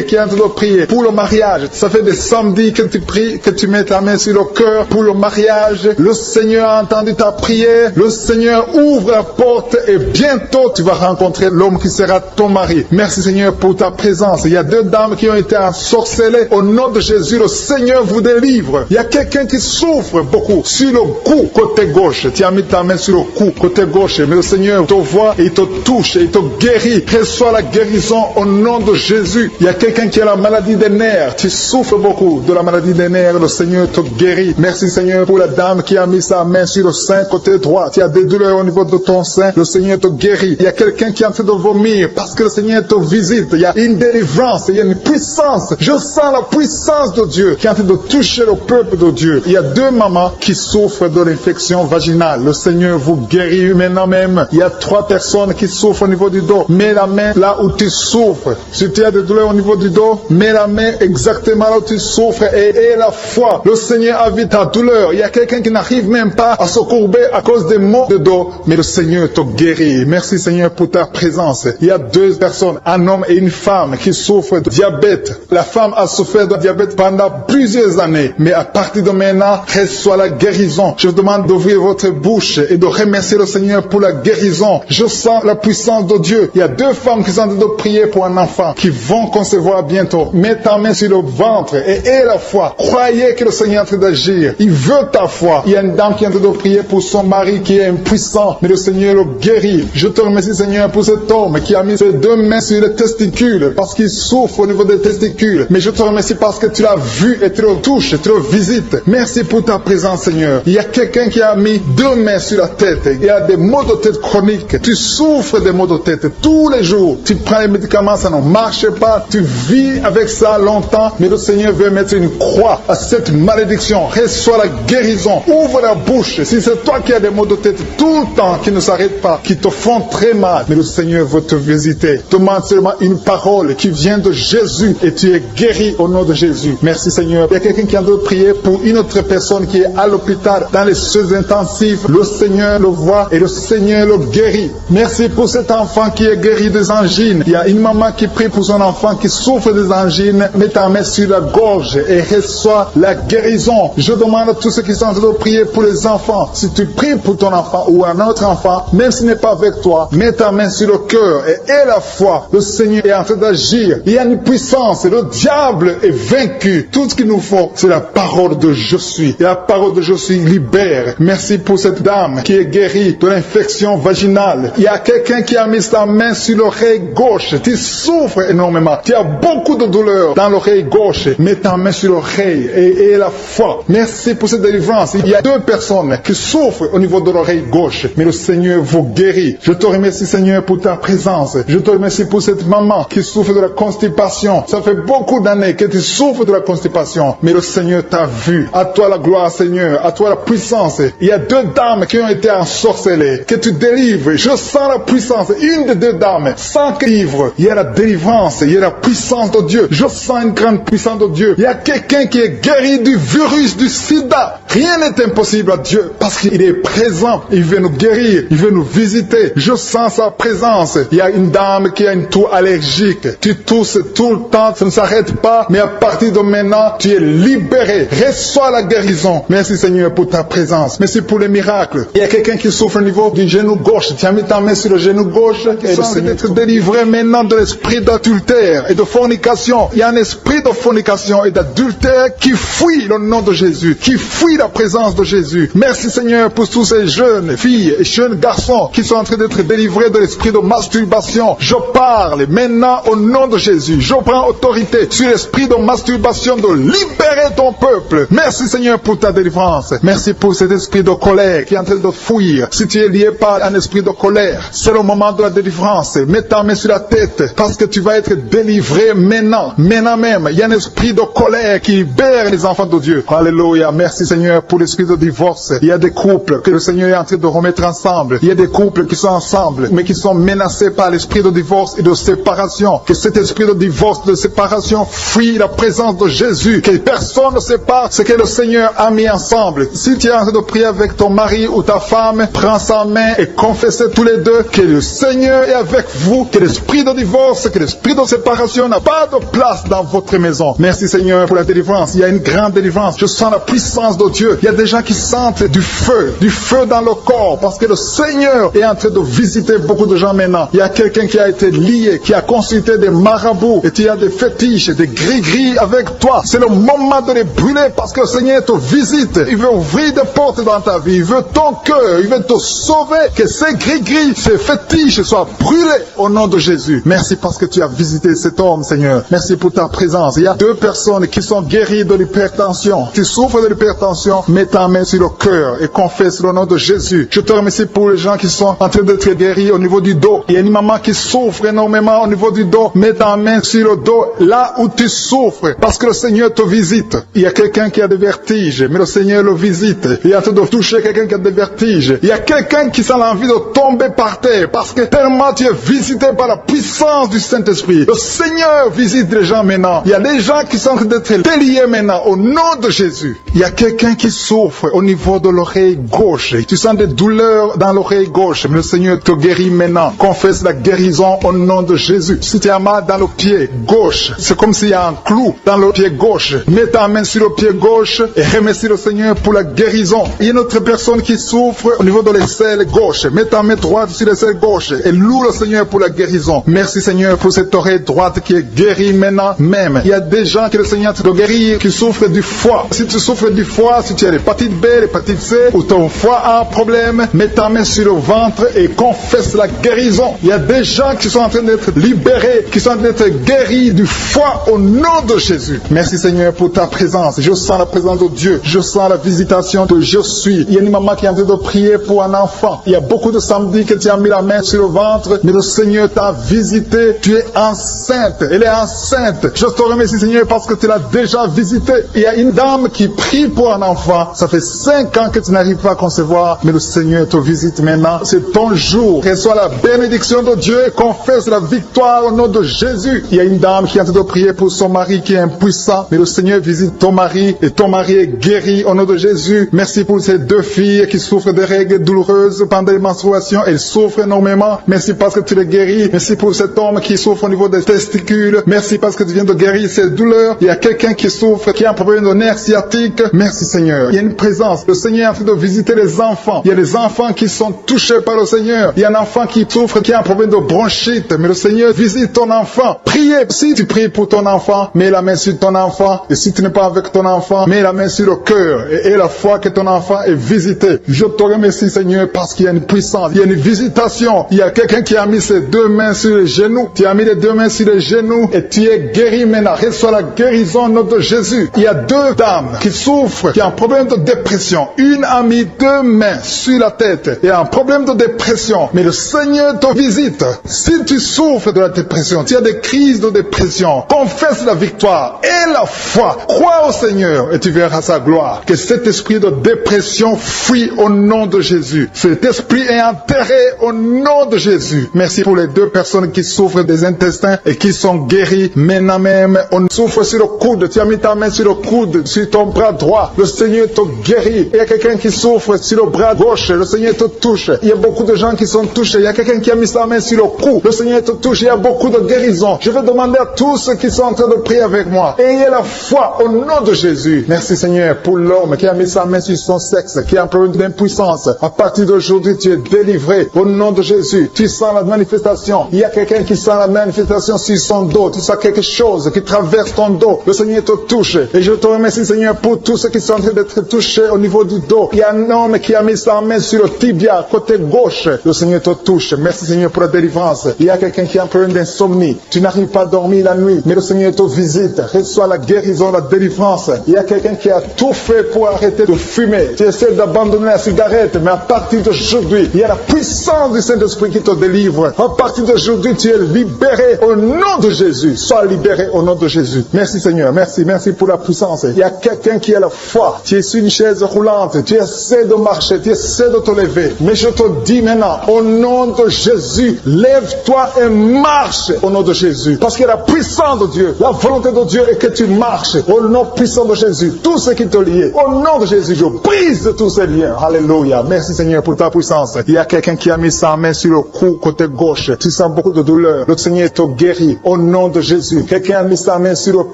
qui est en train de prier pour le mariage. Ça fait des samedis que tu pries, que tu mets ta main sur le cœur pour le mariage. Le Seigneur a entendu ta prière. Le Seigneur ouvre la porte et bientôt tu vas rencontrer l'homme qui sera ton mari. Merci Seigneur pour ta présence. Il y a deux dames qui ont été ensorcelées. Au nom de Jésus, le Seigneur vous délivre. Il y a quelqu'un qui souffre beaucoup sur le cou, côté gauche. Tu as mis ta main sur le cou, côté gauche. Mais le Seigneur te voit et il te touche et il te guérit. Reçois la guérison au nom de Jésus. Il y a quelqu'un qui a la maladie des nerfs. Tu souffres beaucoup de la maladie des nerfs. Le Seigneur te guérit. Merci Seigneur pour la dame qui a mis sa main sur le sein côté droit. Tu as des douleurs au niveau de ton sein. Le Seigneur te guérit. Il y a quelqu'un qui est en train de vomir parce que le Seigneur te visite. Il y a une délivrance. Il y a une puissance. Je sens la puissance de Dieu qui est en train de toucher le peuple de Dieu. Il y a deux mamans qui souffrent de l'infection vaginale. Le Seigneur vous guérit maintenant même. Il y a 3 personnes qui souffrent au niveau du dos. Mets la main là où tu souffres. Si tu as des douleurs au niveau du dos, mets la main exactement là où tu souffres et aie la foi. Le Seigneur a vu ta douleur. Il y a quelqu'un qui n'arrive même pas à se courber à cause des maux de dos. Mais le Seigneur te guérit. Merci Seigneur pour ta présence. Il y a 2 personnes, un homme et une femme qui souffrent de diabète. La femme a souffert de diabète pendant plusieurs années. Mais à partir de maintenant, reçoit la guérison. Je vous demande d'ouvrir votre bouche et de remercier le Seigneur pour la guérison. Je sens la puissance de Dieu. Il y a 2 femmes qui sont en train de prier pour un enfant qui vont concevoir bientôt. Mets ta main sur le ventre et aie la foi. Croyez que le Seigneur est en train d'agir. Il veut ta foi. Il y a une dame qui est en train de prier pour son mari qui est impuissant, mais le Seigneur le guérit. Je te remercie Seigneur pour cet homme qui a mis ses 2 mains sur les testicules parce qu'il souffre au niveau des testicules. Mais je te remercie parce que tu l'as vu et tu le touches, tu le visites. Merci pour ta présence Seigneur. Il y a quelqu'un qui a mis 2 mains sur la tête. Il y a des maux de tête chroniques. Tu souffres des maux de tête tous les jours. Tu prends les médicaments, ça ne marche pas. Tu vis avec ça longtemps, mais le Seigneur veut mettre une croix à cette malédiction. Reçois la guérison. Ouvre la bouche. Si c'est toi qui as des maux de tête tout le temps, qui ne s'arrêtent pas, qui te font très mal, mais le Seigneur veut te visiter. Demande seulement une parole qui vient de Jésus et tu es guéri au nom de Jésus. Merci Seigneur. Il y a quelqu'un qui a de prier pour une autre personne qui est à l'hôpital dans les soins intensifs. Le Seigneur le voit et le Seigneur le guérit. Merci pour cet enfant qui est guéri des angines. Il y a une maman qui prie pour son enfant qui souffre des angines. Mets ta main sur la gorge et reçois la guérison. Je demande à tous ceux qui sont en train de prier pour les enfants. Si tu pries pour ton enfant ou un autre enfant, même s'il n'est pas avec toi, mets ta main sur le cœur et aie la foi. Le Seigneur est en train d'agir. Il y a une puissance. Le diable est vaincu. Tout ce qu'il nous faut, c'est la parole de je suis. Et la parole de je suis libère. Merci pour cette dame qui est guérie de l'infection vaginale. Il y a quelqu'un qui a mis sa main sur l'oreille gauche. Tu souffres énormément. Tu as beaucoup de douleur dans l'oreille gauche. Mets ta main sur l'oreille et aie la foi. Merci pour cette délivrance. Il y a 2 personnes qui souffrent au niveau de l'oreille gauche. Mais le Seigneur vous guérit. Je te remercie Seigneur pour ta présence. Je te remercie pour cette maman qui souffre de la constipation. Ça fait beaucoup d'années que tu souffres de la constipation. Mais le Seigneur t'a vu. À toi la gloire Seigneur. À toi la puissance. Il y a 2 dames qui ont été ensorcelées. Que tu tu délivres. Je sens la puissance. Une des deux dames, sans que livre, il y a la délivrance, il y a la puissance de Dieu. Je sens une grande puissance de Dieu. Il y a quelqu'un qui est guéri du virus du sida. Rien n'est impossible à Dieu parce qu'il est présent. Il veut nous guérir, il veut nous visiter. Je sens sa présence. Il y a une dame qui a une toux allergique. Tu tousses tout le temps, ça ne s'arrête pas, mais à partir de maintenant, tu es libéré. Reçois la guérison. Merci Seigneur pour ta présence. Merci pour les miracles. Il y a quelqu'un qui souffre au niveau du genou gauche. Tu as mis ta main sur le genou gauche et le Seigneur d'être délivré maintenant de l'esprit d'adultère et de fornication. Il y a un esprit de fornication et d'adultère qui fuit le nom de Jésus, qui fuit la présence de Jésus. Merci Seigneur pour tous ces jeunes filles et jeunes garçons qui sont en train d'être délivrés de l'esprit de masturbation. Je parle maintenant au nom de Jésus. Je prends autorité sur l'esprit de masturbation de libérer ton peuple. Merci Seigneur pour ta délivrance. Merci pour cet esprit de colère qui est en train de fuir. Si tu es lié par un esprit de colère, c'est le moment de la délivrance. Mets ta main sur la tête parce que tu vas être délivré maintenant. Maintenant même, il y a un esprit de colère qui libère les enfants de Dieu. Alléluia. Merci Seigneur pour l'esprit de divorce. Il y a des couples que le Seigneur est en train de remettre ensemble. Il y a des couples qui sont ensemble mais qui sont menacés par l'esprit de divorce et de séparation. Que cet esprit de divorce, de séparation fuit la présence de Jésus. Que personne ne sépare ce que le Seigneur a mis ensemble. Si tu es en train de prier avec ton mari ou ta femme, prends sa main et confessez tous les deux que le Seigneur est avec vous, que l'esprit de divorce, que l'esprit de séparation n'a pas de place dans votre maison. Merci Seigneur pour la délivrance. Il y a une grande délivrance. Je sens la puissance de Dieu. Il y a des gens qui sentent du feu dans le corps parce que le Seigneur est en train de visiter beaucoup de gens maintenant. Il y a quelqu'un qui a été lié, qui a consulté des marabouts et tu as des fétiches, des gris-gris avec toi. C'est le moment de les brûler parce que le Seigneur te visite. Il veut ouvrir des portes dans ta vie. Il veut ton cœur. Il veut te sauver. Que ces gris-gris, ces fétiches soient brûlés au nom de Jésus. Merci parce que tu as visité cet homme, Seigneur. Merci pour ta présence. Il y a 2 personnes qui sont guéries de l'hypertension. Tu souffres de l'hypertension, mets ta main sur le cœur et confesse le nom de Jésus. Je te remercie pour les gens qui sont en train d'être guéris au niveau du dos. Il y a une maman qui souffre énormément au niveau du dos. Mets ta main sur le dos là où tu souffres parce que le Seigneur te visite. Il y a quelqu'un qui a des vertiges, mais le Seigneur le visite. Il est en train de toucher quelqu'un qui a des vertiges. Il y a quelqu'un qui sent l'envie de tomber par terre parce que tellement tu es visité par la puissance du Saint-Esprit. Le Seigneur visite les gens maintenant. Il y a des gens qui sont en train d'être déliés maintenant au nom de Jésus. Il y a quelqu'un qui souffre au niveau de l'oreille gauche. Tu sens des douleurs dans l'oreille gauche, mais le Seigneur te guérit maintenant. Confesse la guérison au nom de Jésus. Si tu as mal dans le pied gauche, c'est comme s'il y a un clou dans le pied gauche. Mets ta main sur le pied gauche et remercie le Seigneur pour la guérison. Il y a une autre personne qui souffre au niveau de l'aisselle gauche. Mets ta main droite sur l'aisselle gauche et loue le Seigneur pour la guérison. Merci Seigneur pour cette oreille droite qui est guérie maintenant même. Il y a des gens que le Seigneur te guérit qui souffrent du foie. Si tu souffres du foie, si tu as l'hépatite B, l'hépatite C ou ton foie a un problème, mets ta main sur le ventre et confesse la guérison. Il y a des gens qui sont en train d'être libérés, qui sont en train d'être guéris du foie au nom de Jésus. Merci Seigneur pour ta présence. Je sens la présence de Dieu. Je sens la visitation de je suis. Il y a une maman qui est en train de prier pour un enfant. Il y a beaucoup de samedis que tu as mis la main sur le ventre, mais le Seigneur t'a visité. Tu es enceinte. Elle est enceinte. Je te remercie Seigneur parce que tu l'as déjà visité. Il y a une dame qui prie pour un enfant. Ça fait 5 ans que tu n'arrives pas à concevoir, mais le Seigneur te visite maintenant. C'est ton jour. Reçois la bénédiction de Dieu et confesse la victoire au nom de Jésus. Il y a une dame qui est en train de prier pour son mari qui est impuissant, mais le Seigneur visite ton mari et ton mari est guéri au nom de Jésus. Merci pour ces 2 filles qui souffrent de règles douloureuses pendant les menstruations. Elles souffrent énormément. Merci parce que tu les guéris. Merci pour cet homme qui souffre au niveau des testicules. Merci parce que tu viens de guérir ces douleurs. Il y a quelqu'un qui souffre, qui a un problème de nerf sciatique. Merci Seigneur. Il y a une présence. Le Seigneur est en train de visiter les enfants. Il y a des enfants qui sont touchés par le Seigneur. Il y a un enfant qui souffre, qui a un problème de bronchite. Mais le Seigneur visite ton enfant. Priez. Si tu pries pour ton enfant, mets la main sur ton enfant. Et si tu n'es pas avec ton enfant, mets la main sur le cœur. Et la foi que ton enfant est visité. Je te remercie Seigneur parce qu'il y a une puissance. Il y a une visitation. Il y a quelqu'un qui a mis ses 2 mains sur les genoux. Tu as mis les 2 mains sur les genoux et tu es guéri maintenant. Reçois la guérison au nom de Jésus. Il y a 2 dames qui souffrent, qui ont un problème de dépression. Une a mis 2 mains sur la tête et a un problème de dépression. Mais le Seigneur te visite. Si tu souffres de la dépression, tu as des crises de dépression, confesse la victoire et la foi. Crois au Seigneur et tu verras sa gloire. Que cet esprit de dépression fuit au nom de Jésus. Cet esprit esprit est enterré au nom de Jésus. Merci pour les 2 personnes qui souffrent des intestins et qui sont guéries. Maintenant même, on souffre sur le coude. Tu as mis ta main sur le coude, sur ton bras droit. Le Seigneur te guérit. Il y a quelqu'un qui souffre sur le bras gauche. Le Seigneur te touche. Il y a beaucoup de gens qui sont touchés. Il y a quelqu'un qui a mis sa main sur le cou. Le Seigneur te touche. Il y a beaucoup de guérisons. Je vais demander à tous ceux qui sont en train de prier avec moi. Ayez la foi au nom de Jésus. Merci Seigneur pour l'homme qui a mis sa main sur son sexe, qui a un problème d'impuissance. À partir d'aujourd'hui, tu es délivré au nom de Jésus. Tu sens la manifestation. Il y a quelqu'un qui sent la manifestation sur son dos. Tu sens quelque chose qui traverse ton dos. Le Seigneur te touche. Et je te remercie Seigneur pour tous ceux qui sont en train d'être touchés au niveau du dos. Il y a un homme qui a mis sa main sur le tibia, côté gauche. Le Seigneur te touche. Merci Seigneur pour la délivrance. Il y a quelqu'un qui a un problème d'insomnie. Tu n'arrives pas à dormir la nuit, mais le Seigneur te visite. Reçois la guérison, la délivrance. Il y a quelqu'un qui a tout fait pour arrêter de fumer. Tu essaies d'abandonner la cigarette, mais à partir d'aujourd'hui, il y a la puissance du Saint-Esprit qui te délivre. À partir d'aujourd'hui, tu es libéré au nom de Jésus. Sois libéré au nom de Jésus. Merci Seigneur. Merci pour la puissance. Il y a quelqu'un qui a la foi. Tu es sur une chaise roulante. Tu essaies de marcher. Tu essaies de te lever. Mais je te dis maintenant, au nom de Jésus, lève-toi et marche au nom de Jésus. Parce que la puissance de Dieu, la volonté de Dieu est que tu marches au nom puissant de Jésus. Tout ce qui te lie, au nom de Jésus, je brise tous ces liens. Alléluia. Merci Seigneur pour ta puissance. Il y a quelqu'un qui a mis sa main sur le cou côté gauche. Tu sens beaucoup de douleur. Le Seigneur te guérit au nom de Jésus. Quelqu'un a mis sa main sur le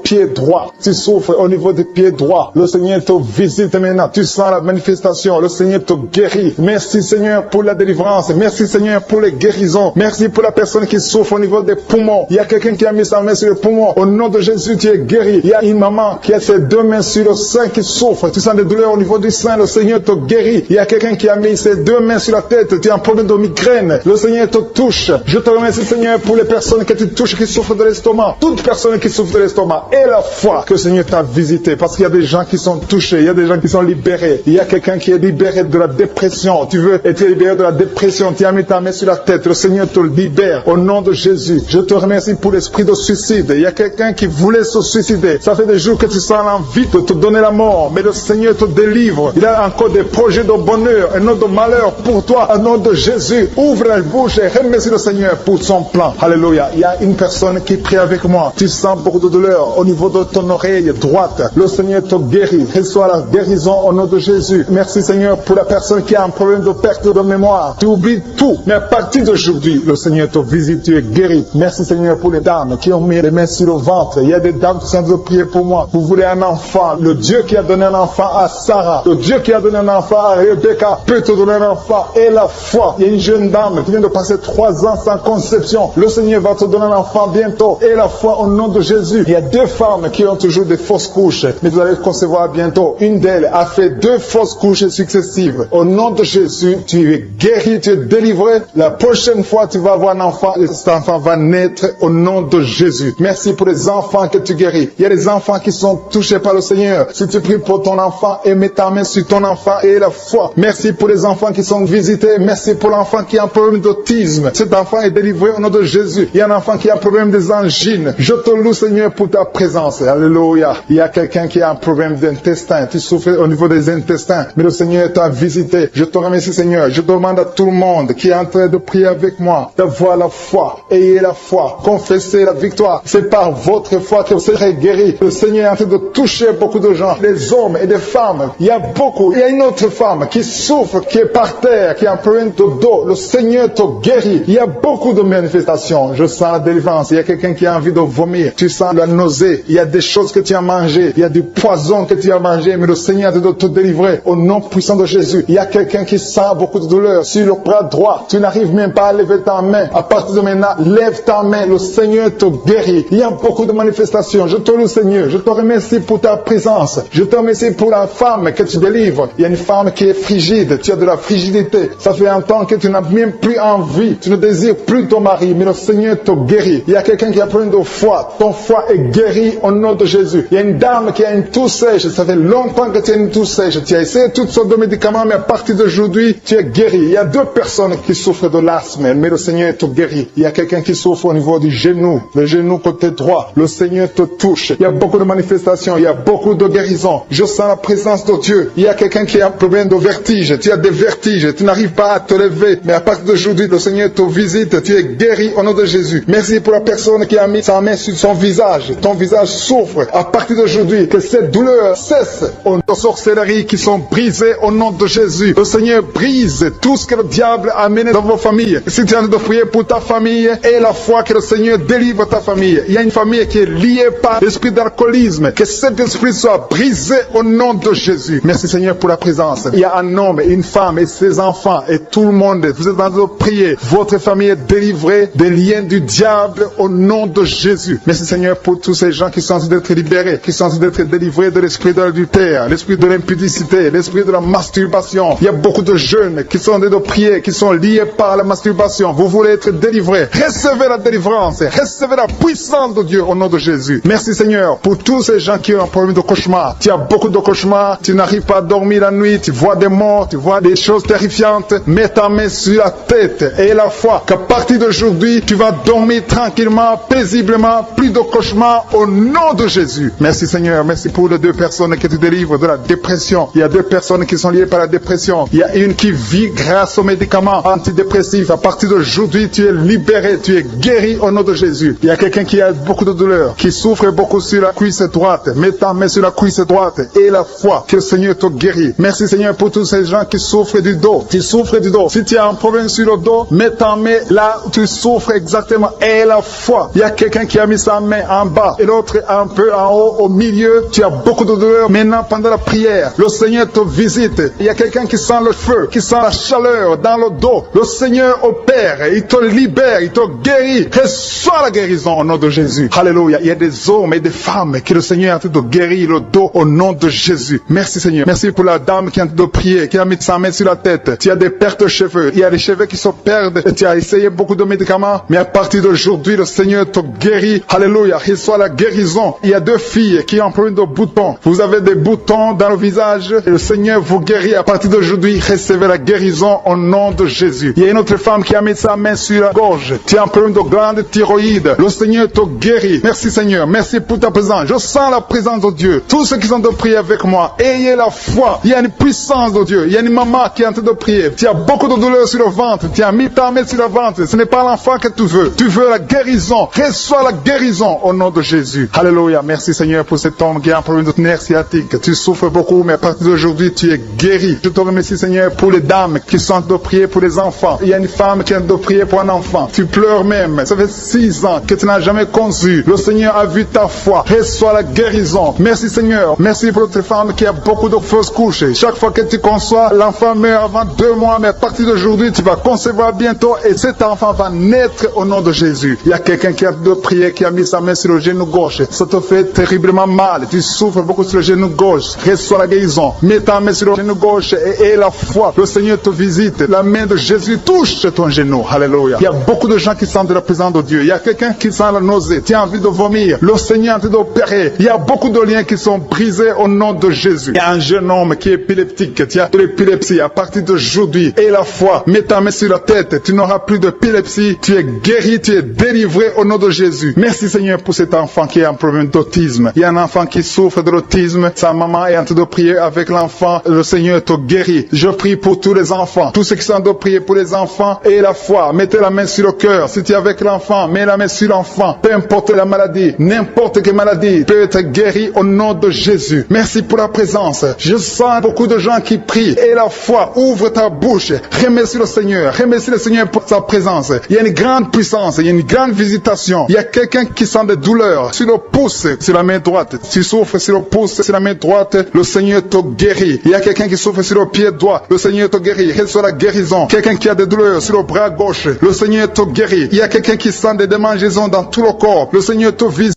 pied droit. Tu souffres au niveau du pied droit. Le Seigneur te visite maintenant. Tu sens la manifestation. Le Seigneur te guérit. Merci Seigneur pour la délivrance. Merci Seigneur pour les guérisons. Merci pour la personne qui souffre au niveau des poumons. Il y a quelqu'un qui a mis sa main sur le poumon. Au nom de Jésus, tu es guéri. Il y a une maman qui a ses 2 mains sur le sein qui souffre. Tu sens des douleurs au niveau du sein. Le Seigneur te guérit. Il y a quelqu'un qui a mis ses 2 mains sur la tête. Tu as un problème de migraine. Le Seigneur te touche. Je te remercie Seigneur pour les personnes que tu touches qui souffrent de l'estomac. Toute personne qui souffre de l'estomac. Et la foi que le Seigneur t'a visité. Parce qu'il y a des gens qui sont touchés. Il y a des gens qui sont libérés. Il y a quelqu'un qui est libéré de la dépression. Tu veux être libéré de la dépression. Tu as mis ta main sur la tête. Le Seigneur te libère. Au nom de Jésus. Je te remercie pour l'esprit de suicide. Il y a quelqu'un qui voulait se suicider. Ça fait des jours que tu sens l'envie de te donner la mort. Mais le Seigneur te délivre. Il a encore des projets de bonheur et non de malheur pour toi. Au nom de Jésus. Ouvre la bouche et remercie le Seigneur pour son plan. Alléluia. Il y a une personne qui prie avec moi. Tu sens beaucoup de douleur au niveau de ton oreille droite. Le Seigneur te guérit. Reçois la guérison au nom de Jésus. Merci Seigneur pour la personne qui a un problème de perte de mémoire. Tu oublies tout. Mais à partir d'aujourd'hui, le Seigneur te visite. Tu es guéri. Merci Seigneur pour les dames qui ont mis les mains sur le ventre. Il y a des dames qui sont en train de prier pour moi. Vous voulez un enfant. Le Dieu qui a donné un enfant à Sarah. Le Dieu qui a donné un enfant à Rebecca peut te donner un enfant. Et la foi. Il y a une jeune dame qui vient de passer 3 ans sans conception. Le Seigneur va te donner un enfant bientôt. Et la foi au nom de Jésus. Il y a 2 femmes qui ont toujours des fausses couches. Mais vous allez concevoir bientôt. Une d'elles a fait 2 fausses couches successives. Au nom de Jésus, tu es guéri, tu es délivré. La prochaine fois, tu vas avoir un enfant. Et cet enfant va naître au nom de Jésus. Merci pour les enfants que tu guéris. Il y a des enfants qui sont touchés par le Seigneur. Si tu pries pour ton enfant et mets ta main sur ton enfant et la foi. Merci pour les enfants qui sont visités. Merci pour l'enfant qui a un problème d'autisme. Cet enfant est délivré au nom de Jésus. Il y a un enfant qui a un problème des angines. Je te loue Seigneur pour ta présence. Alléluia. Il y a quelqu'un qui a un problème d'intestin. Tu souffres au niveau des intestins. Mais le Seigneur t'a visité. Je te remercie Seigneur. Je demande à tout le monde qui est en train de prier avec moi d'avoir la foi. Ayez la foi. Confessez la victoire. C'est par votre foi que vous serez guéris. Le Seigneur est en train de toucher beaucoup de gens. Des hommes et des femmes. Il y a beaucoup. Il y a une autre femme qui souffre, qui est par terre, qui a un problème de dos. Le Seigneur te guérit. Il y a beaucoup de manifestations. Je sens la délivrance. Il y a quelqu'un qui a envie de vomir. Tu sens la nausée. Il y a des choses que tu as mangées. Il y a du poison que tu as mangé. Mais le Seigneur est en train de te délivrer. Au nom puissant de Jésus. Il y a quelqu'un qui sent beaucoup de douleur sur le bras droit. Tu n'arrives même pas à lever ta main. À partir de maintenant, lève ta main. Le Seigneur te guérit. Il y a beaucoup de manifestations. Je te loue Seigneur. Je te remercie pour ta présence. Je te remercie pour la femme que tu délivres. Il y a une femme qui est frigide. Tu as de la frigidité. Ça fait un temps que tu n'as même plus envie. Tu ne désires plus ton mari. Mais le Seigneur te guérit. Il y a quelqu'un qui a plein de foi. Ton foie est guéri au nom de Jésus. Il y a une dame qui a une toux sèche. Ça fait longtemps que tu as une toux sèche. Tu as essayé toutes sortes de médicaments, mais à partir d'aujourd'hui, tu es guéri. Il y a 2 personnes qui souffrent de l'asthme, mais le Seigneur te guérit. Il y a quelqu'un qui souffre au niveau du genou, le genou côté droit. Le Seigneur te touche. Il y a beaucoup de manifestations. Il y a beaucoup de guérisons. Je sens la présence de Dieu. Il y a quelqu'un qui a un problème de vertige. Tu as des vertiges. vertige, tu n'arrives pas à te lever, mais à partir d'aujourd'hui, le Seigneur te visite, tu es guéri au nom de Jésus. Merci pour la personne qui a mis sa main sur son visage. Ton visage souffre. À partir d'aujourd'hui, que cette douleur cesse. Aux sorcelleries qui sont brisées au nom de Jésus. Le Seigneur brise tout ce que le diable a amené dans vos familles. Si tu es en train de prier pour ta famille, et la foi que le Seigneur délivre ta famille. Il y a une famille qui est liée par l'esprit d'alcoolisme. Que cet esprit soit brisé au nom de Jésus. Merci Seigneur pour la présence. Il y a un homme, une femme et ses enfants et tout le monde. Vous êtes en train de prier. Votre famille est délivrée des liens du diable au nom de Jésus. Merci Seigneur pour tous ces gens qui sont en train d'être libérés, qui sont en train d'être délivrés de l'esprit de l'adultère, l'esprit de l'impudicité, l'esprit de la masturbation. Il y a beaucoup de jeunes qui sont en train de prier, qui sont liés par la masturbation. Vous voulez être délivrés. Recevez la délivrance. Recevez la puissance de Dieu au nom de Jésus. Merci Seigneur pour tous ces gens qui ont un problème de cauchemar. Tu as beaucoup de cauchemars. Tu n'arrives pas à dormir la nuit. Tu vois des morts. Tu vois des choses terrifiantes. Mets ta main sur la tête et la foi qu'à partir d'aujourd'hui, tu vas dormir tranquillement, paisiblement, plus de cauchemars au nom de Jésus. Merci Seigneur. Merci pour les deux personnes que tu délivres de la dépression. Il y a deux personnes qui sont liées par la dépression. Il y a une qui vit grâce aux médicaments antidépressifs. À partir d'aujourd'hui, tu es libéré, tu es guéri au nom de Jésus. Il y a quelqu'un qui a beaucoup de douleur, qui souffre beaucoup sur la cuisse droite. Mets ta main sur la cuisse droite et la foi que le Seigneur te guérit. Merci Seigneur pour tous ces gens qui souffrent du dos. Tu souffres du dos. Si tu as un problème sur le dos, mets ta main là où tu souffres exactement et la foi. Il y a quelqu'un qui a mis sa main en bas et l'autre un peu en haut, au milieu. Tu as beaucoup de douleur. Maintenant, pendant la prière, le Seigneur te visite. Il y a quelqu'un qui sent le feu, qui sent la chaleur dans le dos. Le Seigneur opère, il te libère, il te guérit. Reçois la guérison au nom de Jésus. Alléluia. Il y a des hommes et des femmes que le Seigneur est en train de guérir le dos au nom de Jésus. Merci Seigneur. Merci pour la dame qui est en train de prier, qui a mis sa main sur la tête. Tu as des pertes de cheveux. Il y a des cheveux qui se perdent. Et tu as essayé beaucoup de médicaments. Mais à partir d'aujourd'hui, le Seigneur te guérit. Alléluia. Reçois la guérison. Il y a deux filles qui ont un problème de boutons. Vous avez des boutons dans le visage. Et le Seigneur vous guérit. À partir d'aujourd'hui, recevez la guérison au nom de Jésus. Il y a une autre femme qui a mis sa main sur la gorge. Tu as un problème de glande thyroïde. Le Seigneur te guérit. Merci Seigneur. Merci pour ta présence. Je sens la présence de Dieu. Tous ceux qui sont de prier avec moi, ayez la foi. Il y a une puissance de Dieu. Il y a une maman qui est en train de prier. Tu as beaucoup de douleur sur le ventre. Tu as mis ta main sur le ventre. Ce n'est pas l'enfant que tu veux. Tu veux la guérison. Reçois la guérison au nom de Jésus. Alléluia. Merci Seigneur pour cet homme qui a un problème de nerf sciatique. Tu souffres beaucoup, mais à partir d'aujourd'hui, tu es guéri. Je te remercie Seigneur pour les dames qui sont en train de prier pour les enfants. Il y a une femme qui est en train de prier pour un enfant. Tu pleures même. Ça fait 6 ans que tu n'as jamais conçu. Le Seigneur a vu ta foi. Reçois la guérison. Merci Seigneur. Merci pour notre femme qui a beaucoup de fausses couches. Chaque fois que tu conçois, l'enfant meurt avant 2 mois, mais à partir d'aujourd'hui, tu vas concevoir bientôt et cet enfant va naître au nom de Jésus. Il y a quelqu'un qui a de prier, qui a mis sa main sur le genou gauche. Ça te fait terriblement mal. Tu souffres beaucoup sur le genou gauche. Reçois la guérison. Mets ta main sur le genou gauche et la foi. Le Seigneur te visite. La main de Jésus touche ton genou. Alléluia. Il y a beaucoup de gens qui sentent la présence de Dieu. Il y a quelqu'un qui sent la nausée. Tu as envie de vomir. Le Seigneur est en train d'opérer. Il y a beaucoup de liens qui sont brisés au nom de Jésus. Il y a un jeune homme qui est épileptique. Tu as de l'épilepsie. À partir d'aujourd'hui, et la foi, mets ta main sur la tête. Tu n'auras plus d'épilepsie. Tu es guéri. Tu es délivré au nom de Jésus. Merci Seigneur pour cet enfant qui a un problème d'autisme. Il y a un enfant qui souffre de l'autisme. Sa maman est en train de prier avec l'enfant. Le Seigneur te guérit. Je prie pour tous les enfants. Tous ceux qui sont en train de prier pour les enfants et la foi. Mettez la main sur le cœur. Si tu es avec l'enfant, mets la main sur l'enfant. Peu importe la maladie, n'importe quelle maladie peut être guérie au nom de Jésus. Merci pour la présence. Je sens beaucoup de gens qui prient. Et la foi, ouvre ta bouche. Remercie le Seigneur. Remercie le Seigneur pour sa présence. Il y a une grande puissance. Il y a une grande visitation. Il y a quelqu'un qui sent des douleurs sur le pouce, sur la main droite. Tu souffres sur le pouce, sur la main droite. Le Seigneur te guérit. Il y a quelqu'un qui souffre sur le pied droit. Le Seigneur te guérit. Reçois la guérison. Quelqu'un qui a des douleurs sur le bras gauche. Le Seigneur te guérit. Il y a quelqu'un qui sent des démangeaisons dans tout le corps. Le Seigneur te visite.